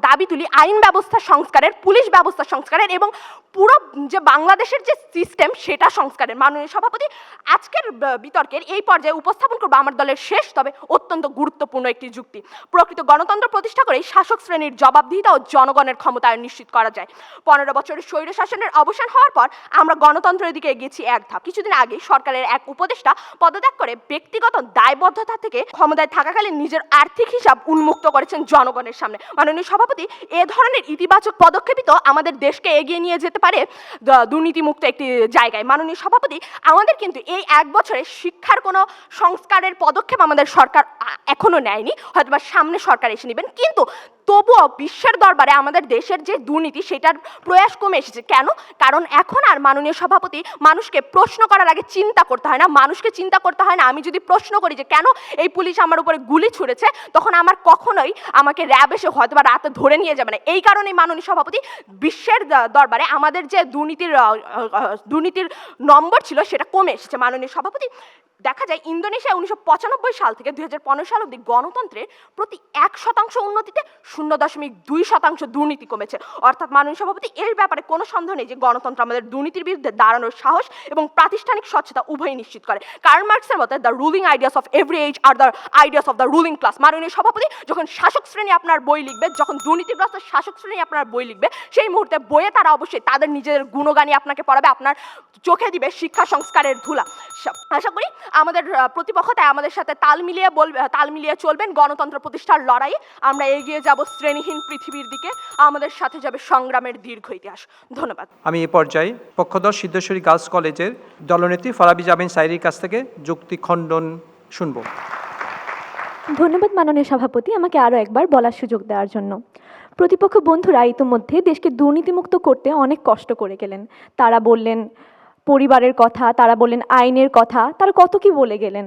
দাবি তুলি আইন ব্যবস্থা সংস্কারের, পুলিশ ব্যবস্থা সংস্কারের এবং পুরো যে বাংলাদেশের যে সিস্টেম সেটা সংস্কারের। মাননীয় সভাপতি, আজকের বিতর্কের এই পর্যায়ে উপস্থাপন করবো আমার দলের শেষ তবে অত্যন্ত গুরুত্বপূর্ণ একটি যুক্তি। প্রকৃত গণতন্ত্র প্রতিষ্ঠা করে শাসক শ্রেণীর জবাবদিহিতা ও জনগণের ক্ষমতায়ন নিশ্চিত করা যায়। 15 বছরের স্বৈর শাসনের অবসান হওয়ার পর আমরা গণতন্ত্রের দিকে এগিয়েছি এক ধাপ। কিছুদিন আগে সরকারের এক উপদেষ্টা পদত্যাগ করে ব্যক্তিগত দায়বদ্ধতা থেকে ক্ষমতায় থাকাকালীন নিজের আর্থিক হিসাব উন্মুক্ত করেছেন জনগণের সামনে। মাননীয় সভাপতি, এ ধরনের ইতিবাচক পদক্ষেপই তো আমাদের দেশকে এগিয়ে নিয়ে যেতে পারে দুর্নীতিমুক্ত একটি জায়গায়। মাননীয় সভাপতি, আমাদের কিন্তু এই এক বছরে শিক্ষার কোনো সংস্কারের পদক্ষেপ আমাদের সরকার এখনো নেয়নি। হয়তো বা সামনে সরকার এসে নেবেন, কিন্তু তবুও বিশ্বের দরবারে আমাদের দেশের যে দুর্নীতি সেটার প্রয়াস কমে এসেছে। কেন? কারণ এখন আর মাননীয় সভাপতি মানুষকে প্রশ্ন করার আগে চিন্তা করতে হয় না, মানুষকে চিন্তা করতে হয় না। আমি যদি প্রশ্ন করি যে কেন এই পুলিশ আমার উপরে গুলি ছুঁড়েছে, তখন আমার কখনোই আমাকে র্যাব এসে হয়তো বা রাতে ধরে নিয়ে যাবে না। এই কারণেই মাননীয় সভাপতি বিশ্বের দরবারে আমাদের যে দুর্নীতির নম্বর ছিল সেটা কমে এসেছে। মাননীয় সভাপতি, দেখা যায় ইন্দোনেশিয়া 1995 সাল থেকে 2015 সাল অবধি গণতন্ত্রের প্রতি 1% উন্নতিতে 0.2% দুর্নীতি কমেছে। অর্থাৎ মাননীয় সভাপতি, এর ব্যাপারে কোনো সন্দেহ নেই যে গণতন্ত্র আমাদের দুর্নীতির বিরুদ্ধে দাঁড়ানোর সাহস এবং প্রাতিষ্ঠানিক স্বচ্ছতা উভয়ই নিশ্চিত করে। কার্ল মার্কসের মতে the ruling ideas of every age are the ideas of the ruling class. মাননীয় সভাপতি, যখন শাসক শ্রেণী আপনার বই লিখবে, যখন দুর্নীতিগ্রস্ত শাসক শ্রেণী আপনার বই লিখবে, সেই মুহূর্তে বইয়ে তারা অবশ্যই তাদের নিজেদের গুণগানই আপনাকে পড়াবে, আপনার চোখে দিবে শিক্ষা সংস্কারের ধুলা। আশা করি আমাদের প্রতিপক্ষ তাই আমাদের সাথে তাল মিলিয়ে চলবেন। গণতন্ত্র প্রতিষ্ঠার লড়াইয়ে আমরা এগিয়ে যাব শ্রেণীহীন পৃথিবীর দিকে, আমাদের সাথে যাবে সংগ্রামের দীর্ঘ ইতিহাস। ধন্যবাদ। আমি এ পর্যায়ে পক্ষধর সিদ্ধেশ্বরী গার্লস কলেজের দলনেত্রী ফারাবি জাবিন সাইরির কাছ থেকে যুক্তি খণ্ডন শুনব। ধন্যবাদ মাননীয় সভাপতি, আমাকে আরও একবার বলার সুযোগ দেওয়ার জন্য। প্রতিপক্ষ বন্ধুরা ইতিমধ্যে দেশকে দুর্নীতিমুক্ত করতে অনেক কষ্ট করে গেলেন। তারা বললেন পরিবারের কথা, তারা বললেন আইনের কথা, তারা কত কি বলে গেলেন।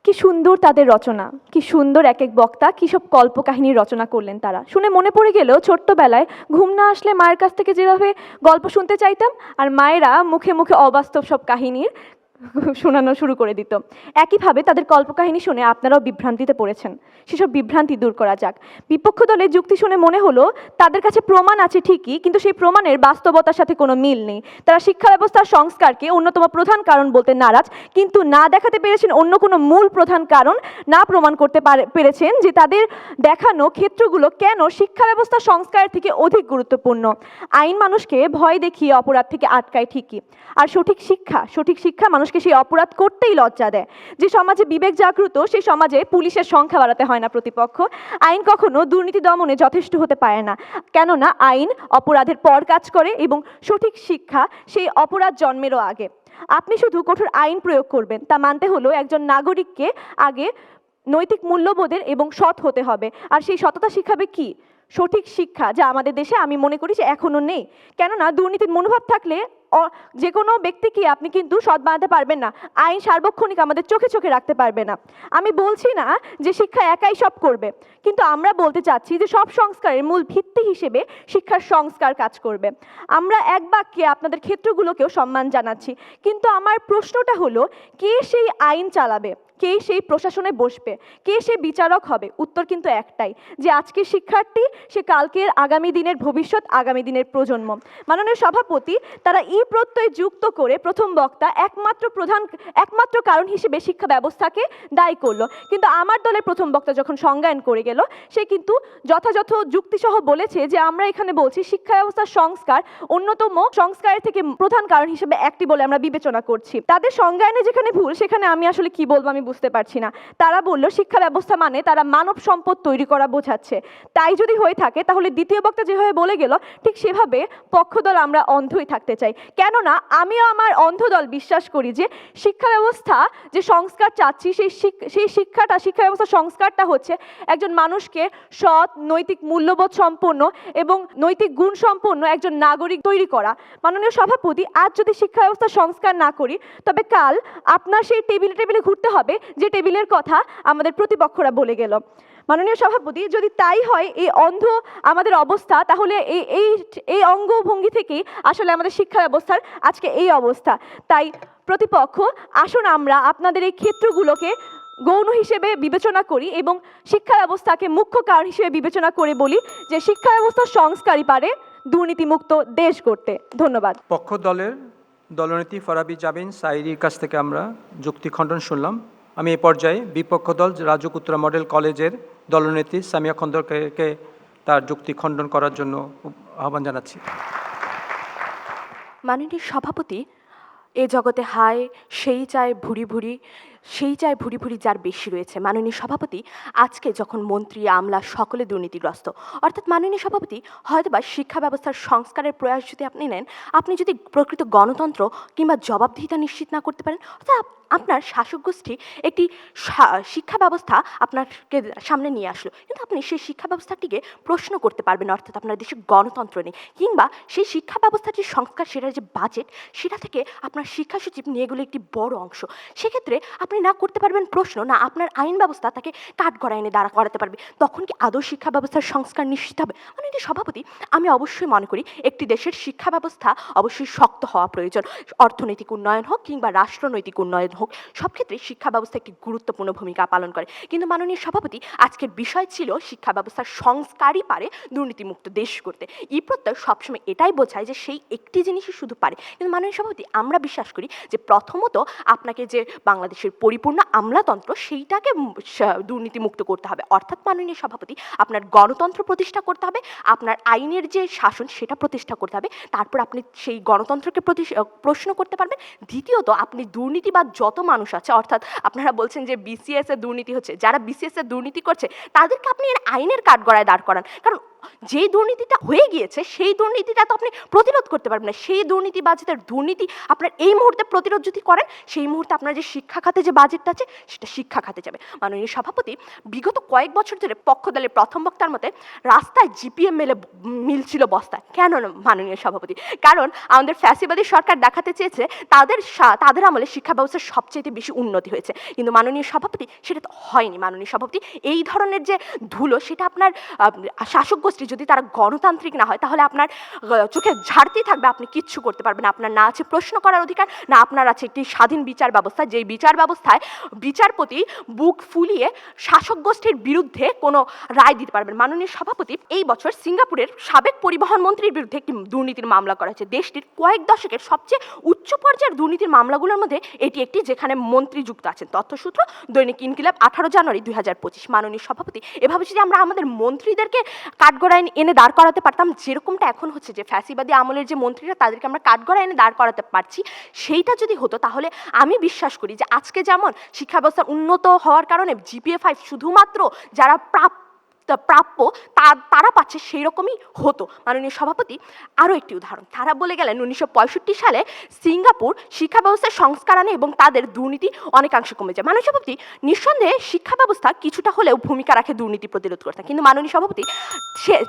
কি সুন্দর তাদের রচনা, কি সুন্দর এক এক বক্তা কী সব কল্পকাহিনীর রচনা করলেন তারা। শুনে মনে পড়ে গেল ছোট্টবেলায় ঘুম না আসলে মায়ের কাছ থেকে যেভাবে গল্প শুনতে চাইতাম, আর মায়েরা মুখে মুখে অবাস্তব সব কাহিনীর শোনানো শুরু করে দিত। একইভাবে তাদের কল্পকাহিনী শুনে আপনারাও বিভ্রান্তিতে পড়েছেন। সেসব বিভ্রান্তি দূর করা যাক। বিপক্ষ দলের যুক্তি শুনে মনে হলো তাদের কাছে প্রমাণ আছে ঠিকই, কিন্তু সেই প্রমাণের বাস্তবতার সাথে কোনো মিল নেই। তারা শিক্ষা ব্যবস্থার সংস্কারকে অন্যতম প্রধান কারণ বলতে নারাজ, কিন্তু না দেখাতে পেরেছেন অন্য কোনো মূল প্রধান কারণ, না প্রমাণ করতে পেরেছেন যে তাদের দেখানো ক্ষেত্রগুলো কেন শিক্ষা ব্যবস্থা সংস্কারের থেকে অধিক গুরুত্বপূর্ণ। আইন মানুষকে ভয় দেখিয়ে অপরাধ থেকে আটকায় ঠিকই, আর সঠিক শিক্ষা মানুষকে সেই অপরাধ করতেই লজ্জা দেয়। যে সমাজে বিবেক জাগ্রত সেই সমাজে পুলিশের সংখ্যা বাড়াতে হয় না প্রতিপক্ষ। আইন কখনো দুর্নীতি দমনে যথেষ্ট হতে পারে না, কেননা আইন অপরাধের পর কাজ করে এবং সঠিক শিক্ষা সেই অপরাধ জন্মেরও আগে। আপনি শুধু কঠোর আইন প্রয়োগ করবেন তা মানতে হলো একজন নাগরিককে আগে নৈতিক মূল্যবোধের এবং সৎ হতে হবে। আর সেই সততা শিখাবে কি? সঠিক শিক্ষা, যা আমাদের দেশে আমি মনে করি যে এখনো নেই। কেননা দুর্নীতির মনোভাব থাকলে যে কোনো ব্যক্তিকে আপনি কিন্তু সৎ বানাতে পারবেন না, আইন সার্বক্ষণিক আমাদের চোখে চোখে রাখতে পারবে না। আমি বলছি না যে শিক্ষা একাই সব করবে, কিন্তু আমরা বলতে চাচ্ছি যে সব সংস্কারের মূল ভিত্তি হিসেবে শিক্ষার সংস্কার কাজ করবে। আমরা এক বাক্যে আপনাদের ক্ষেত্রগুলোকেও সম্মান জানাচ্ছি, কিন্তু আমার প্রশ্নটা হলো কে সেই আইন চালাবে, কে সেই প্রশাসনে বসবে, কে সে বিচারক হবে? উত্তর কিন্তু একটাই, যে আজকের শিক্ষার্থী সে কালকের আগামী দিনের ভবিষ্যৎ, আগামী দিনের প্রজন্ম। মাননীয় সভাপতি তারা প্রত্যয় যুক্ত করে প্রথম বক্তা একমাত্র কারণ হিসেবে শিক্ষা ব্যবস্থাকে দায়ী করলো, কিন্তু আমার দলের প্রথম বক্তা যখন সংজ্ঞায়ন করে গেল সে কিন্তু যথাযথ যুক্তিসহ বলেছে যে আমরা এখানে বলছি শিক্ষা ব্যবস্থার সংস্কার অন্যতম সংস্কারের থেকে প্রধান কারণ হিসেবে একটি বলে আমরা বিবেচনা করছি। তাদের সংজ্ঞায়নে যেখানে ভুল সেখানে আমি আসলে কি বলবো আমি বুঝতে পারছি না। তারা বলল শিক্ষা ব্যবস্থা মানে তারা মানব সম্পদ তৈরি করা বোঝাচ্ছে। তাই যদি হয়ে থাকে তাহলে দ্বিতীয় বক্তা যেভাবে বলে গেল ঠিক সেভাবে পক্ষদল আমরা অন্ধই থাকতে চাই। কেননা আমিও আমার অন্ধদল বিশ্বাস করি যে শিক্ষা ব্যবস্থা যে সংস্কার চাচ্ছি সেই শিক্ষা ব্যবস্থা সংস্কারটা হচ্ছে একজন মানুষকে সৎ, নৈতিক মূল্যবোধ সম্পন্ন এবং নৈতিক গুণ সম্পন্ন একজন নাগরিক তৈরি করা। মাননীয় সভাপতি, আজ যদি শিক্ষা ব্যবস্থা সংস্কার না করি তবে কাল আপনার সেই টেবিলে ঘুরতে হবে যে টেবিলের কথা আমাদের প্রতিপক্ষরা বলে গেল। মাননীয় সভাপতি, যদি তাই হয় এই অন্ধ আমাদের অবস্থা, তাহলে এই অঙ্গভঙ্গি থেকেই আসলে আমাদের শিক্ষা ব্যবস্থার আজকে এই অবস্থা। তাই প্রতিপক্ষ, আসুন আমরা আপনাদের এই ক্ষেত্রগুলোকে গৌণ হিসেবে বিবেচনা করি এবং শিক্ষা ব্যবস্থাকে মুখ্য কারণ হিসেবে বিবেচনা করে বলি যে শিক্ষা ব্যবস্থার সংস্কারই পারে দুর্নীতিমুক্ত দেশ গড়তে। ধন্যবাদ। পক্ষ দলের দলনেত্রী ফারাবি জাবিন সাইরির কাছ থেকে আমরা যুক্তি খণ্ডন শুনলাম। আমি এই পর্যায়ে বিপক্ষ দল রাজুক উত্তরা মডেল কলেজের দলনেত্রী সামিয়া খন্দকারকে তার যুক্তি খণ্ডন করার জন্য আহ্বান জানাচ্ছি। মাননীয় সভাপতি, এ জগতে হায় সেই চায় ভুরি ভুরি, সেই যায় ভুরি ভুরি যার বেশি রয়েছে। মাননীয় সভাপতি, আজকে যখন মন্ত্রী আমলা সকলে দুর্নীতিগ্রস্ত, অর্থাৎ মাননীয় সভাপতি হয়তোবা শিক্ষা ব্যবস্থার সংস্কারের প্রয়াস যদি আপনি নেন, আপনি যদি প্রকৃত গণতন্ত্র কিংবা জবাবদিহিতা নিশ্চিত না করতে পারেন, অর্থাৎ আপনার শাসক গোষ্ঠী একটি শিক্ষা ব্যবস্থা আপনাকে সামনে নিয়ে আসলো, কিন্তু আপনি সেই শিক্ষা ব্যবস্থাটিকে প্রশ্ন করতে পারবেন না, অর্থাৎ আপনার দেশে গণতন্ত্র নেই, কিংবা সেই শিক্ষা ব্যবস্থার যে সংস্কার, সেটার যে বাজেট, সেটা থেকে আপনার শিক্ষা সচিব নিয়ে গেলো একটি বড় অংশ। সেক্ষেত্রে আপনি না করতে পারবেন প্রশ্ন, না আপনার আইন ব্যবস্থা তাকে কাঠগড়ায় দাঁড়া করাতে পারবে। তখন কি আদৌ শিক্ষা ব্যবস্থার সংস্কার নিশ্চিত হবে? মাননীয় সভাপতি, আমি অবশ্যই মনে করি একটি দেশের শিক্ষা ব্যবস্থা অবশ্যই শক্ত হওয়া প্রয়োজন। অর্থনৈতিক উন্নয়ন হোক কিংবা রাষ্ট্রনৈতিক উন্নয়ন হোক, সব ক্ষেত্রে শিক্ষা ব্যবস্থা একটি গুরুত্বপূর্ণ ভূমিকা পালন করে। কিন্তু মাননীয় সভাপতি, আজকের বিষয় ছিল শিক্ষা ব্যবস্থার সংস্কারই পারে দুর্নীতিমুক্ত দেশ করতে। এই প্রত্যয় সবসময় এটাই বোঝায় যে সেই একটি জিনিসই শুধু পারে। কিন্তু মাননীয় সভাপতি, আমরা বিশ্বাস করি যে প্রথমত আপনাকে যে বাংলাদেশের পরিপূর্ণ আমলাতন্ত্র, সেইটাকে দুর্নীতিমুক্ত করতে হবে। অর্থাৎ মাননীয় সভাপতি, আপনার গণতন্ত্র প্রতিষ্ঠা করতে হবে, আপনার আইনের যে শাসন সেটা প্রতিষ্ঠা করতে হবে। তারপর আপনি সেই গণতন্ত্রকে প্রশ্ন করতে পারবেন। দ্বিতীয়ত, আপনি দুর্নীতিবাদ যত মানুষ আছে, অর্থাৎ আপনারা বলছেন যে বিসিএস এর দুর্নীতি হচ্ছে, যারা বিসিএস এর দুর্নীতি করছে তাদেরকে আপনি আইনের কাঠগড়ায় দাঁড় করান। কারণ যেই দুর্নীতিটা হয়ে গিয়েছে সেই দুর্নীতিটা তো আপনি প্রতিরোধ করতে পারবেন না। সেই দুর্নীতিবাজদের দুর্নীতি আপনার এই মুহূর্তে প্রতিরোধ যদি করেন, সেই মুহূর্তে আপনার যে শিক্ষা খাতে যে বাজেটটা আছে সেটা শিক্ষা খাতে যাবে। মাননীয় সভাপতি, বিগত কয়েক বছর ধরে পক্ষ দলের প্রথম বক্তার মতে রাস্তায় জিপিএম মিলছিল বস্তায়। কেন না মাননীয় সভাপতি? কারণ আমাদের ফ্যাসিবাদী সরকার দেখাতে চেয়েছে তাদের আমলে শিক্ষা ব্যবস্থার সবচেয়ে বেশি উন্নতি হয়েছে, কিন্তু মাননীয় সভাপতি সেটা তো হয়নি। মাননীয় সভাপতি, এই ধরনের যে ধুলো, সেটা আপনার শাসক গোষ্ঠী যদি তারা গণতান্ত্রিক না হয়, তাহলে আপনার চোখে ঝাড়তেই থাকবে, আপনি কিচ্ছু করতে পারবেন না। আপনার না আছে প্রশ্ন করার অধিকার, না আপনার আছে একটি স্বাধীন বিচার ব্যবস্থা, যেই বিচার ব্যবস্থায় বিচারপতি বুক ফুলিয়ে শাসক গোষ্ঠীর বিরুদ্ধে কোনো রায় দিতে পারবেন। মাননীয় সভাপতি, এই বছর সিঙ্গাপুরের সাবেক পরিবহন মন্ত্রীর বিরুদ্ধে একটি দুর্নীতির মামলা করা হয়েছে। দেশটির কয়েক দশকের সবচেয়ে উচ্চ পর্যায়ের দুর্নীতির মামলাগুলোর মধ্যে এটি একটি, যেখানে মন্ত্রী যুক্ত আছেন। তথ্যসূত্র দৈনিক ইনকিলাব, 18 জানুয়ারি 2025। মাননীয় সভাপতি, এভাবে যদি আমরা আমাদের মন্ত্রীদেরকে কাঠগড়ায় এনে দাঁড় করাতে পারতাম, যেরকমটা এখন হচ্ছে যে ফ্যাসিবাদী আমলের যে মন্ত্রীরা, তাদেরকে আমরা কাঠগড়ায় এনে দাঁড় করাতে পারছি, সেইটা যদি হতো, তাহলে আমি বিশ্বাস করি যে আজকে যেমন শিক্ষা ব্যবস্থা উন্নত হওয়ার কারণে GPA 5 শুধুমাত্র যারা প্রাপ্য তারা পাচ্ছে, সেই রকমই হতো। মাননীয় সভাপতি, আরও একটি উদাহরণ, তারা বলে গেলেন 1965 সালে সিঙ্গাপুর শিক্ষা ব্যবস্থার সংস্কার আনে এবং তাদের দুর্নীতি অনেকাংশে কমে যায়। মাননীয় সভাপতি, নিঃসন্দেহে শিক্ষা ব্যবস্থা কিছুটা হলেও ভূমিকা রাখে দুর্নীতি প্রতিরোধ করতে, কিন্তু মাননীয় সভাপতি,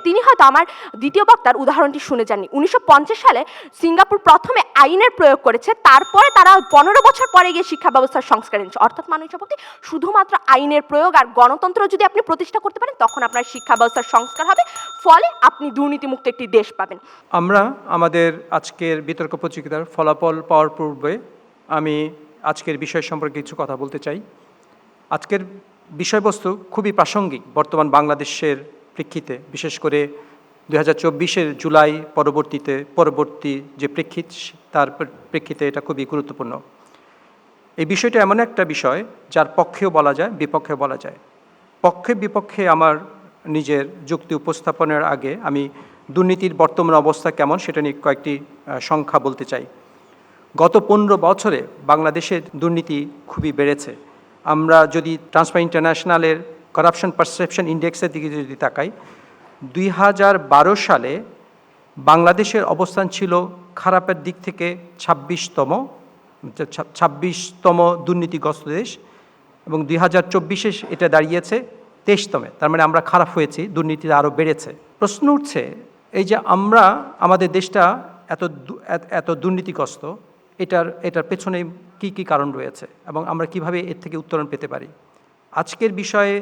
তিনি হয়তো আমার দ্বিতীয় বক্তার উদাহরণটি শুনে যাননি। 1950 সালে সিঙ্গাপুর প্রথমে আইনের প্রয়োগ করেছে, তারপরে তারা 15 বছর পরে গিয়ে শিক্ষা ব্যবস্থার সংস্কার এনেছে। অর্থাৎ মাননীয় সভাপতি, শুধুমাত্র আইনের প্রয়োগ আর গণতন্ত্র যদি আপনি প্রতিষ্ঠা করতে পারেন, তখন আপনার শিক্ষা ব্যবস্থার সংস্কার হবে, ফলে আপনি দুর্নীতিমুক্ত একটি দেশ পাবেন। আমরা আমাদের আজকের বিতর্ক প্রতিযোগিতার ফলাফল পাওয়ার পূর্বে আমি আজকের বিষয় সম্পর্কে কিছু কথা বলতে চাই। আজকের বিষয়বস্তু খুবই প্রাসঙ্গিক বর্তমান বাংলাদেশের প্রেক্ষিতে, বিশেষ করে 2024 জুলাই পরবর্তী যে প্রেক্ষিত, তার প্রেক্ষিতে এটা খুবই গুরুত্বপূর্ণ। এই বিষয়টা এমন একটা বিষয় যার পক্ষেও বলা যায়, বিপক্ষেও বলা যায়। পক্ষে বিপক্ষে আমার নিজের যুক্তি উপস্থাপনের আগে আমি দুর্নীতির বর্তমান অবস্থা কেমন সেটা নিয়ে কয়েকটি সংখ্যা বলতে চাই। গত 15 বছরে বাংলাদেশের দুর্নীতি খুবই বেড়েছে। আমরা যদি ট্রান্সপারেন্ট ইন্টারন্যাশনালের করাপশন পারসেপশন ইন্ডেক্সের দিকে যদি তাকাই, 2012 সালে বাংলাদেশের অবস্থান ছিল খারাপের দিক থেকে 26তম দুর্নীতিগ্রস্ত দেশ, এবং 2024 এটা দাঁড়িয়েছে 23তমে। তার মানে আমরা খারাপ হয়েছি, দুর্নীতিটা আরও বেড়েছে। প্রশ্ন উঠছে, এই যে আমাদের দেশটা এত দুর্নীতিগ্রস্ত, এটার পেছনে কি কারণ রয়েছে এবং আমরা কিভাবে এর থেকে উত্তরণ পেতে পারি। আজকের বিষয়ে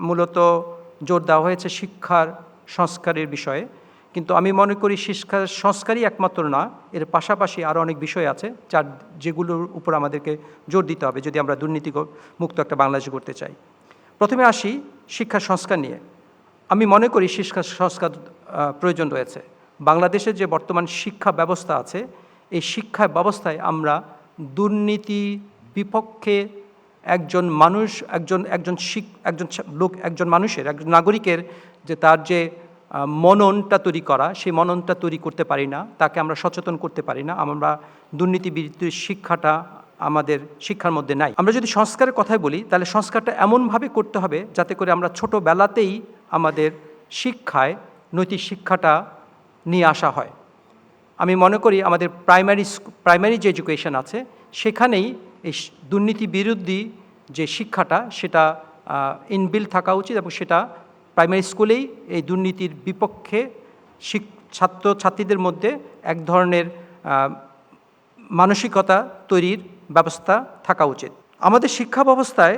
মূলত জোর দেওয়া হয়েছে শিক্ষার সংস্কারের বিষয়ে, কিন্তু আমি মনে করি শিক্ষার সংস্কারই একমাত্র না, এর পাশাপাশি আরও অনেক বিষয় আছে যেগুলোর উপর আমাদেরকে জোর দিতে হবে যদি আমরা দুর্নীতি মুক্ত একটা বাংলাদেশ করতে চাই। প্রথমে আসি শিক্ষা সংস্কার নিয়ে। আমি মনে করি শিক্ষা সংস্কার প্রয়োজন রয়েছে। বাংলাদেশের যে বর্তমান শিক্ষা ব্যবস্থা আছে, এই শিক্ষা ব্যবস্থায় আমরা দুর্নীতি বিপক্ষে একজন মানুষের, একজন নাগরিকের যে তার যে মননটা তৈরি করা, সেই মননটা তৈরি করতে পারি না, তাকে আমরা সচেতন করতে পারি না। আমরা দুর্নীতি বিরুদ্ধে শিক্ষাটা আমাদের শিক্ষার মধ্যে নাই। আমরা যদি সংস্কারের কথাই বলি, তাহলে সংস্কারটা এমনভাবে করতে হবে যাতে করে আমরা ছোটোবেলাতেই আমাদের শিক্ষায় নৈতিক শিক্ষাটা নিয়ে আসা হয়। আমি মনে করি আমাদের প্রাইমারি যে এডুকেশন আছে সেখানেই এই দুর্নীতি বিরোধী যে শিক্ষাটা সেটা ইনবিল্ড থাকা উচিত, এবং সেটা প্রাইমারি স্কুলেই এই দুর্নীতির বিপক্ষে ছাত্রছাত্রীদের মধ্যে এক ধরনের মানসিকতা তৈরির ব্যবস্থা থাকা উচিত। আমাদের শিক্ষা ব্যবস্থায়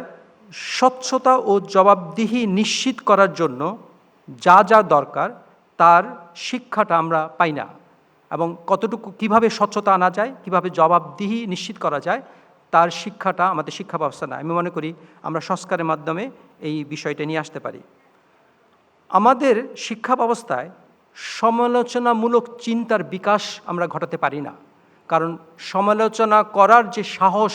স্বচ্ছতা ও জবাবদিহি নিশ্চিত করার জন্য যা যা দরকার তার শিক্ষাটা আমরা পাই না, এবং কতটুকু কিভাবে স্বচ্ছতা আনা যায়, কিভাবে জবাবদিহি নিশ্চিত করা যায় তার শিক্ষাটা আমাদের শিক্ষা ব্যবস্থা না। আমি মনে করি আমরা সংস্কারের মাধ্যমে এই বিষয়টা নিয়ে আসতে পারি। আমাদের শিক্ষা ব্যবস্থায় সমালোচনামূলক চিন্তার বিকাশ আমরা ঘটাতে পারি না, কারণ সমালোচনা করার যে সাহস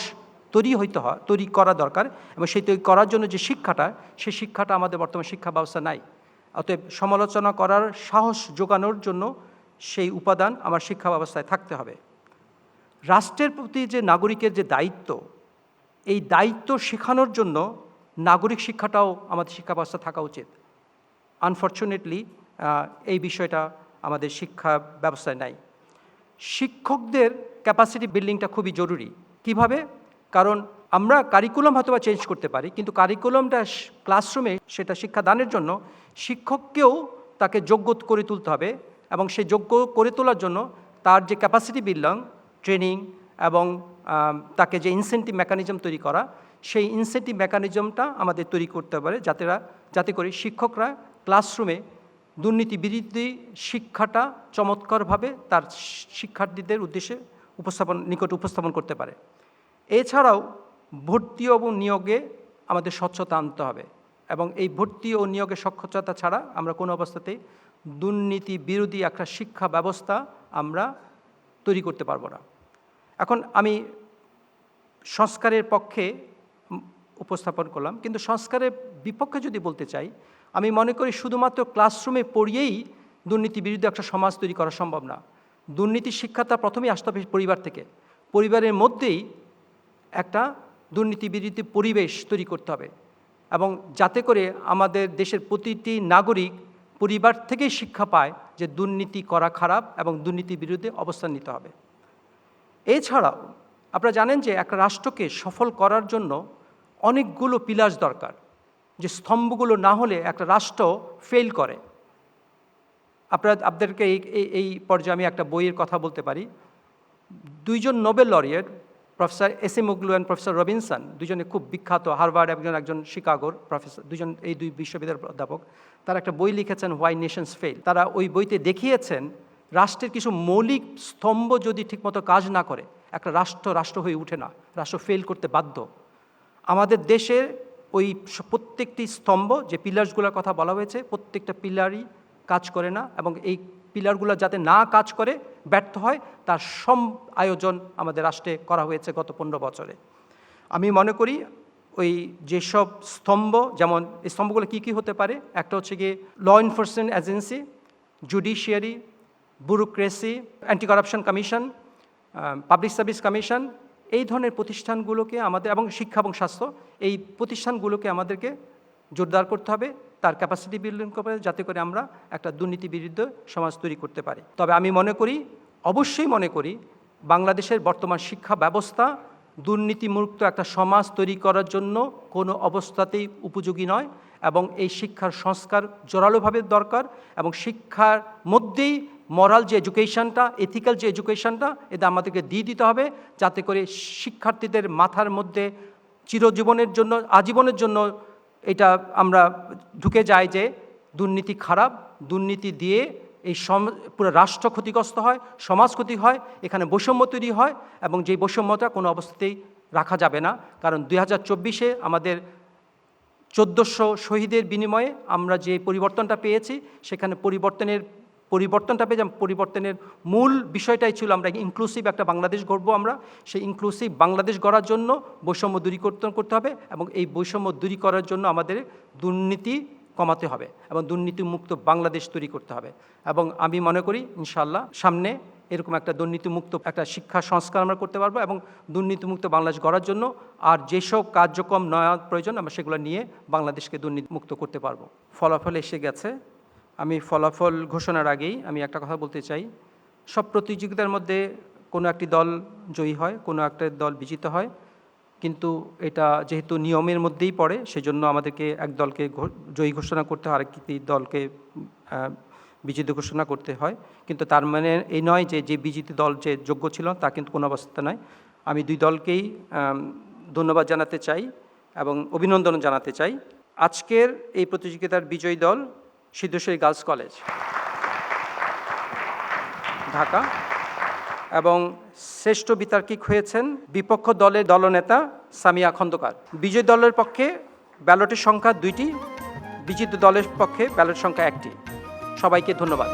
তৈরি করা দরকার, এবং সেই তৈরি করার জন্য যে শিক্ষাটা, সেই শিক্ষাটা আমাদের বর্তমান শিক্ষা ব্যবস্থা নাই। অতএব সমালোচনা করার সাহস জোগানোর জন্য সেই উপাদান আমার শিক্ষা ব্যবস্থায় থাকতে হবে। রাষ্ট্রের প্রতি যে নাগরিকের যে দায়িত্ব, এই দায়িত্ব শেখানোর জন্য নাগরিক শিক্ষাটাও আমাদের শিক্ষা ব্যবস্থা থাকা উচিত। আনফর্চুনেটলি এই বিষয়টা আমাদের শিক্ষা ব্যবস্থায় নাই। শিক্ষকদের ক্যাপাসিটি বিল্ডিংটা খুবই জরুরি। কিভাবে? কারণ আমরা কারিকুলাম হয়তোবা চেঞ্জ করতে পারি, কিন্তু কারিকুলামটা ক্লাসরুমে সেটা শিক্ষাদানের জন্য শিক্ষককেও তাকে যোগ্য করে তুলতে হবে, এবং সেই যোগ্য করে তোলার জন্য তার যে ক্যাপাসিটি বিল্ডিং, ট্রেনিং এবং তাকে যে ইনসেন্টিভ মেকানিজম তৈরি করা, সেই ইনসেন্টিভ মেকানিজমটা আমাদের তৈরি করতে পারে যাতে করে শিক্ষকরা ক্লাসরুমে দুর্নীতি বিরোধী শিক্ষাটা চমৎকারভাবে তার শিক্ষার্থীদের উদ্দেশ্যে উপস্থাপন করতে পারে। এছাড়াও ভর্তি এবং নিয়োগে আমাদের স্বচ্ছতা আনতে হবে, এবং এই ভর্তি ও নিয়োগের স্বচ্ছতা ছাড়া আমরা কোনো অবস্থাতেই দুর্নীতি বিরোধী একটা শিক্ষা ব্যবস্থা আমরা তৈরি করতে পারবো না। এখন আমি সংস্কারের পক্ষে উপস্থাপন করলাম, কিন্তু সংস্কারের বিপক্ষে যদি বলতে চাই, আমি মনে করি শুধুমাত্র ক্লাসরুমে পড়িয়েই দুর্নীতি বিরোধী একটা সমাজ তৈরি করা সম্ভব না। দুর্নীতির শিক্ষাটা প্রথমেই আসতে হবে পরিবার থেকে। পরিবারের মধ্যেই একটা দুর্নীতি বিরোধী পরিবেশ তৈরি করতে হবে, এবং যাতে করে আমাদের দেশের প্রতিটি নাগরিক পরিবার থেকেই শিক্ষা পায় যে দুর্নীতি করা খারাপ এবং দুর্নীতির বিরুদ্ধে অবস্থান নিতে হবে। এছাড়াও আপনারা জানেন যে একটা রাষ্ট্রকে সফল করার জন্য অনেকগুলো পিলার দরকার, যে স্তম্ভগুলো না হলে একটা রাষ্ট্র ফেল করে। আপনাদেরকে এই পর্যায়ে আমি একটা বইয়ের কথা বলতে পারি। দুইজন Nobel laureate, professor Acemoglu and professor Robinson, দুজনে খুব বিখ্যাত, হার্ভার্ড একজন শিকাগোর প্রফেসর, এই দুই বিশ্ববিদ্যালয়ের অধ্যাপক। তারা একটা বই লিখেছেন, হোয়াই নেশনস ফেল। তারা ওই বইতে দেখিয়েছেন রাষ্ট্রের কিছু মৌলিক স্তম্ভ যদি ঠিকমতো কাজ না করে একটা রাষ্ট্র হয়ে ওঠে না, রাষ্ট্র ফেল করতে বাধ্য। আমাদের দেশের ওই প্রত্যেকটি স্তম্ভ যে পিলার্সগুলোর কথা বলা হয়েছে, প্রত্যেকটা পিলারই কাজ করে না, এবং এই পিলারগুলো যাতে না কাজ করে ব্যর্থ হয় তার আয়োজন আমাদের রাষ্ট্রে করা হয়েছে গত 15 বছরে। আমি মনে করি ওই যেসব স্তম্ভ, যেমন এই স্তম্ভগুলো কী কী হতে পারে, একটা হচ্ছে গিয়ে law enforcement agency, judiciary, bureaucracy, anti corruption commission, public service commission, এই ধরনের প্রতিষ্ঠানগুলোকে আমাদের, এবং শিক্ষা এবং স্বাস্থ্য, এই প্রতিষ্ঠানগুলোকে আমাদেরকে জোরদার করতে হবে, তার ক্যাপাসিটি বিল্ডিং করতে হবে, যাতে করে আমরা একটা দুর্নীতি বিরুদ্ধে সমাজ তৈরি করতে পারি। তবে আমি অবশ্যই মনে করি বাংলাদেশের বর্তমান শিক্ষা ব্যবস্থা দুর্নীতিমুক্ত একটা সমাজ তৈরি করার জন্য কোনো অবস্থাতেই উপযোগী নয়, এবং এই শিক্ষার সংস্কার জোরালোভাবে দরকার, এবং শিক্ষার মধ্যেই মরাল যে এডুকেশনটা, এথিক্যাল যে এডুকেশনটা, এটা আমাদেরকে দিয়ে দিতে হবে, যাতে করে শিক্ষার্থীদের মাথার মধ্যে চিরজীবনের জন্য, আজীবনের জন্য এটা আমরা ঢুকে যাই যে দুর্নীতি খারাপ, দুর্নীতি দিয়ে এই পুরো রাষ্ট্র ক্ষতিগ্রস্ত হয়, সমাজ ক্ষতি হয়, এখানে বৈষম্য তৈরি হয়, এবং যেই বৈষম্যটা কোনো অবস্থাতেই রাখা যাবে না। কারণ 2024-এ আমাদের 1400 শহীদের বিনিময়ে আমরা যে পরিবর্তনটা পেয়েছি, সেখানে পরিবর্তনটা পেয়ে পরিবর্তনের মূল বিষয়টাই ছিল আমরা ইনক্লুসিভ একটা বাংলাদেশ গড়বো। আমরা সেই ইনক্লুসিভ বাংলাদেশ গড়ার জন্য বৈষম্য দূরীকরণ করতে হবে, এবং এই বৈষম্য দূরী করার জন্য আমাদের দুর্নীতি কমাতে হবে এবং দুর্নীতিমুক্ত বাংলাদেশ তৈরি করতে হবে। এবং আমি মনে করি ইনশাআল্লাহ সামনে এরকম একটা দুর্নীতিমুক্ত একটা শিক্ষা সংস্কার আমরা করতে পারবো এবং দুর্নীতিমুক্ত বাংলাদেশ গড়ার জন্য আর যেসব কার্যক্রম নেওয়া প্রয়োজন আমরা সেগুলো নিয়ে বাংলাদেশকে দুর্নীতিমুক্ত করতে পারবো। ফলাফল এসে গেছে। আমি ফলাফল ঘোষণার আগেই আমি একটা কথা বলতে চাই, সব প্রতিযোগিতার মধ্যে কোনো একটি দল জয়ী হয়, কোনো একটা দল বিজিত হয়, কিন্তু এটা যেহেতু নিয়মের মধ্যেই পড়ে সেজন্য আমাদেরকে এক দলকে জয়ী ঘোষণা করতে হয়, আরেকটি দলকে বিজিত ঘোষণা করতে হয়। কিন্তু তার মানে এই নয় যে যে বিজিত দল যে যোগ্য ছিল তা কিন্তু কোনো অবস্থা নয়। আমি দুই দলকেই ধন্যবাদ জানাতে চাই এবং অভিনন্দন জানাতে চাই। আজকের এই প্রতিযোগিতার বিজয়ী দল সিদ্ধেশ্বরী গার্লস কলেজ ঢাকা এবং শ্রেষ্ঠ বিতার্কিক হয়েছেন বিপক্ষ দলের দলনেতা সামিয়া খন্দকার। বিজয়ী দলের পক্ষে ব্যালটের সংখ্যা 2টি, বিজিত দলের পক্ষে ব্যালট সংখ্যা 1টি। সবাইকে ধন্যবাদ।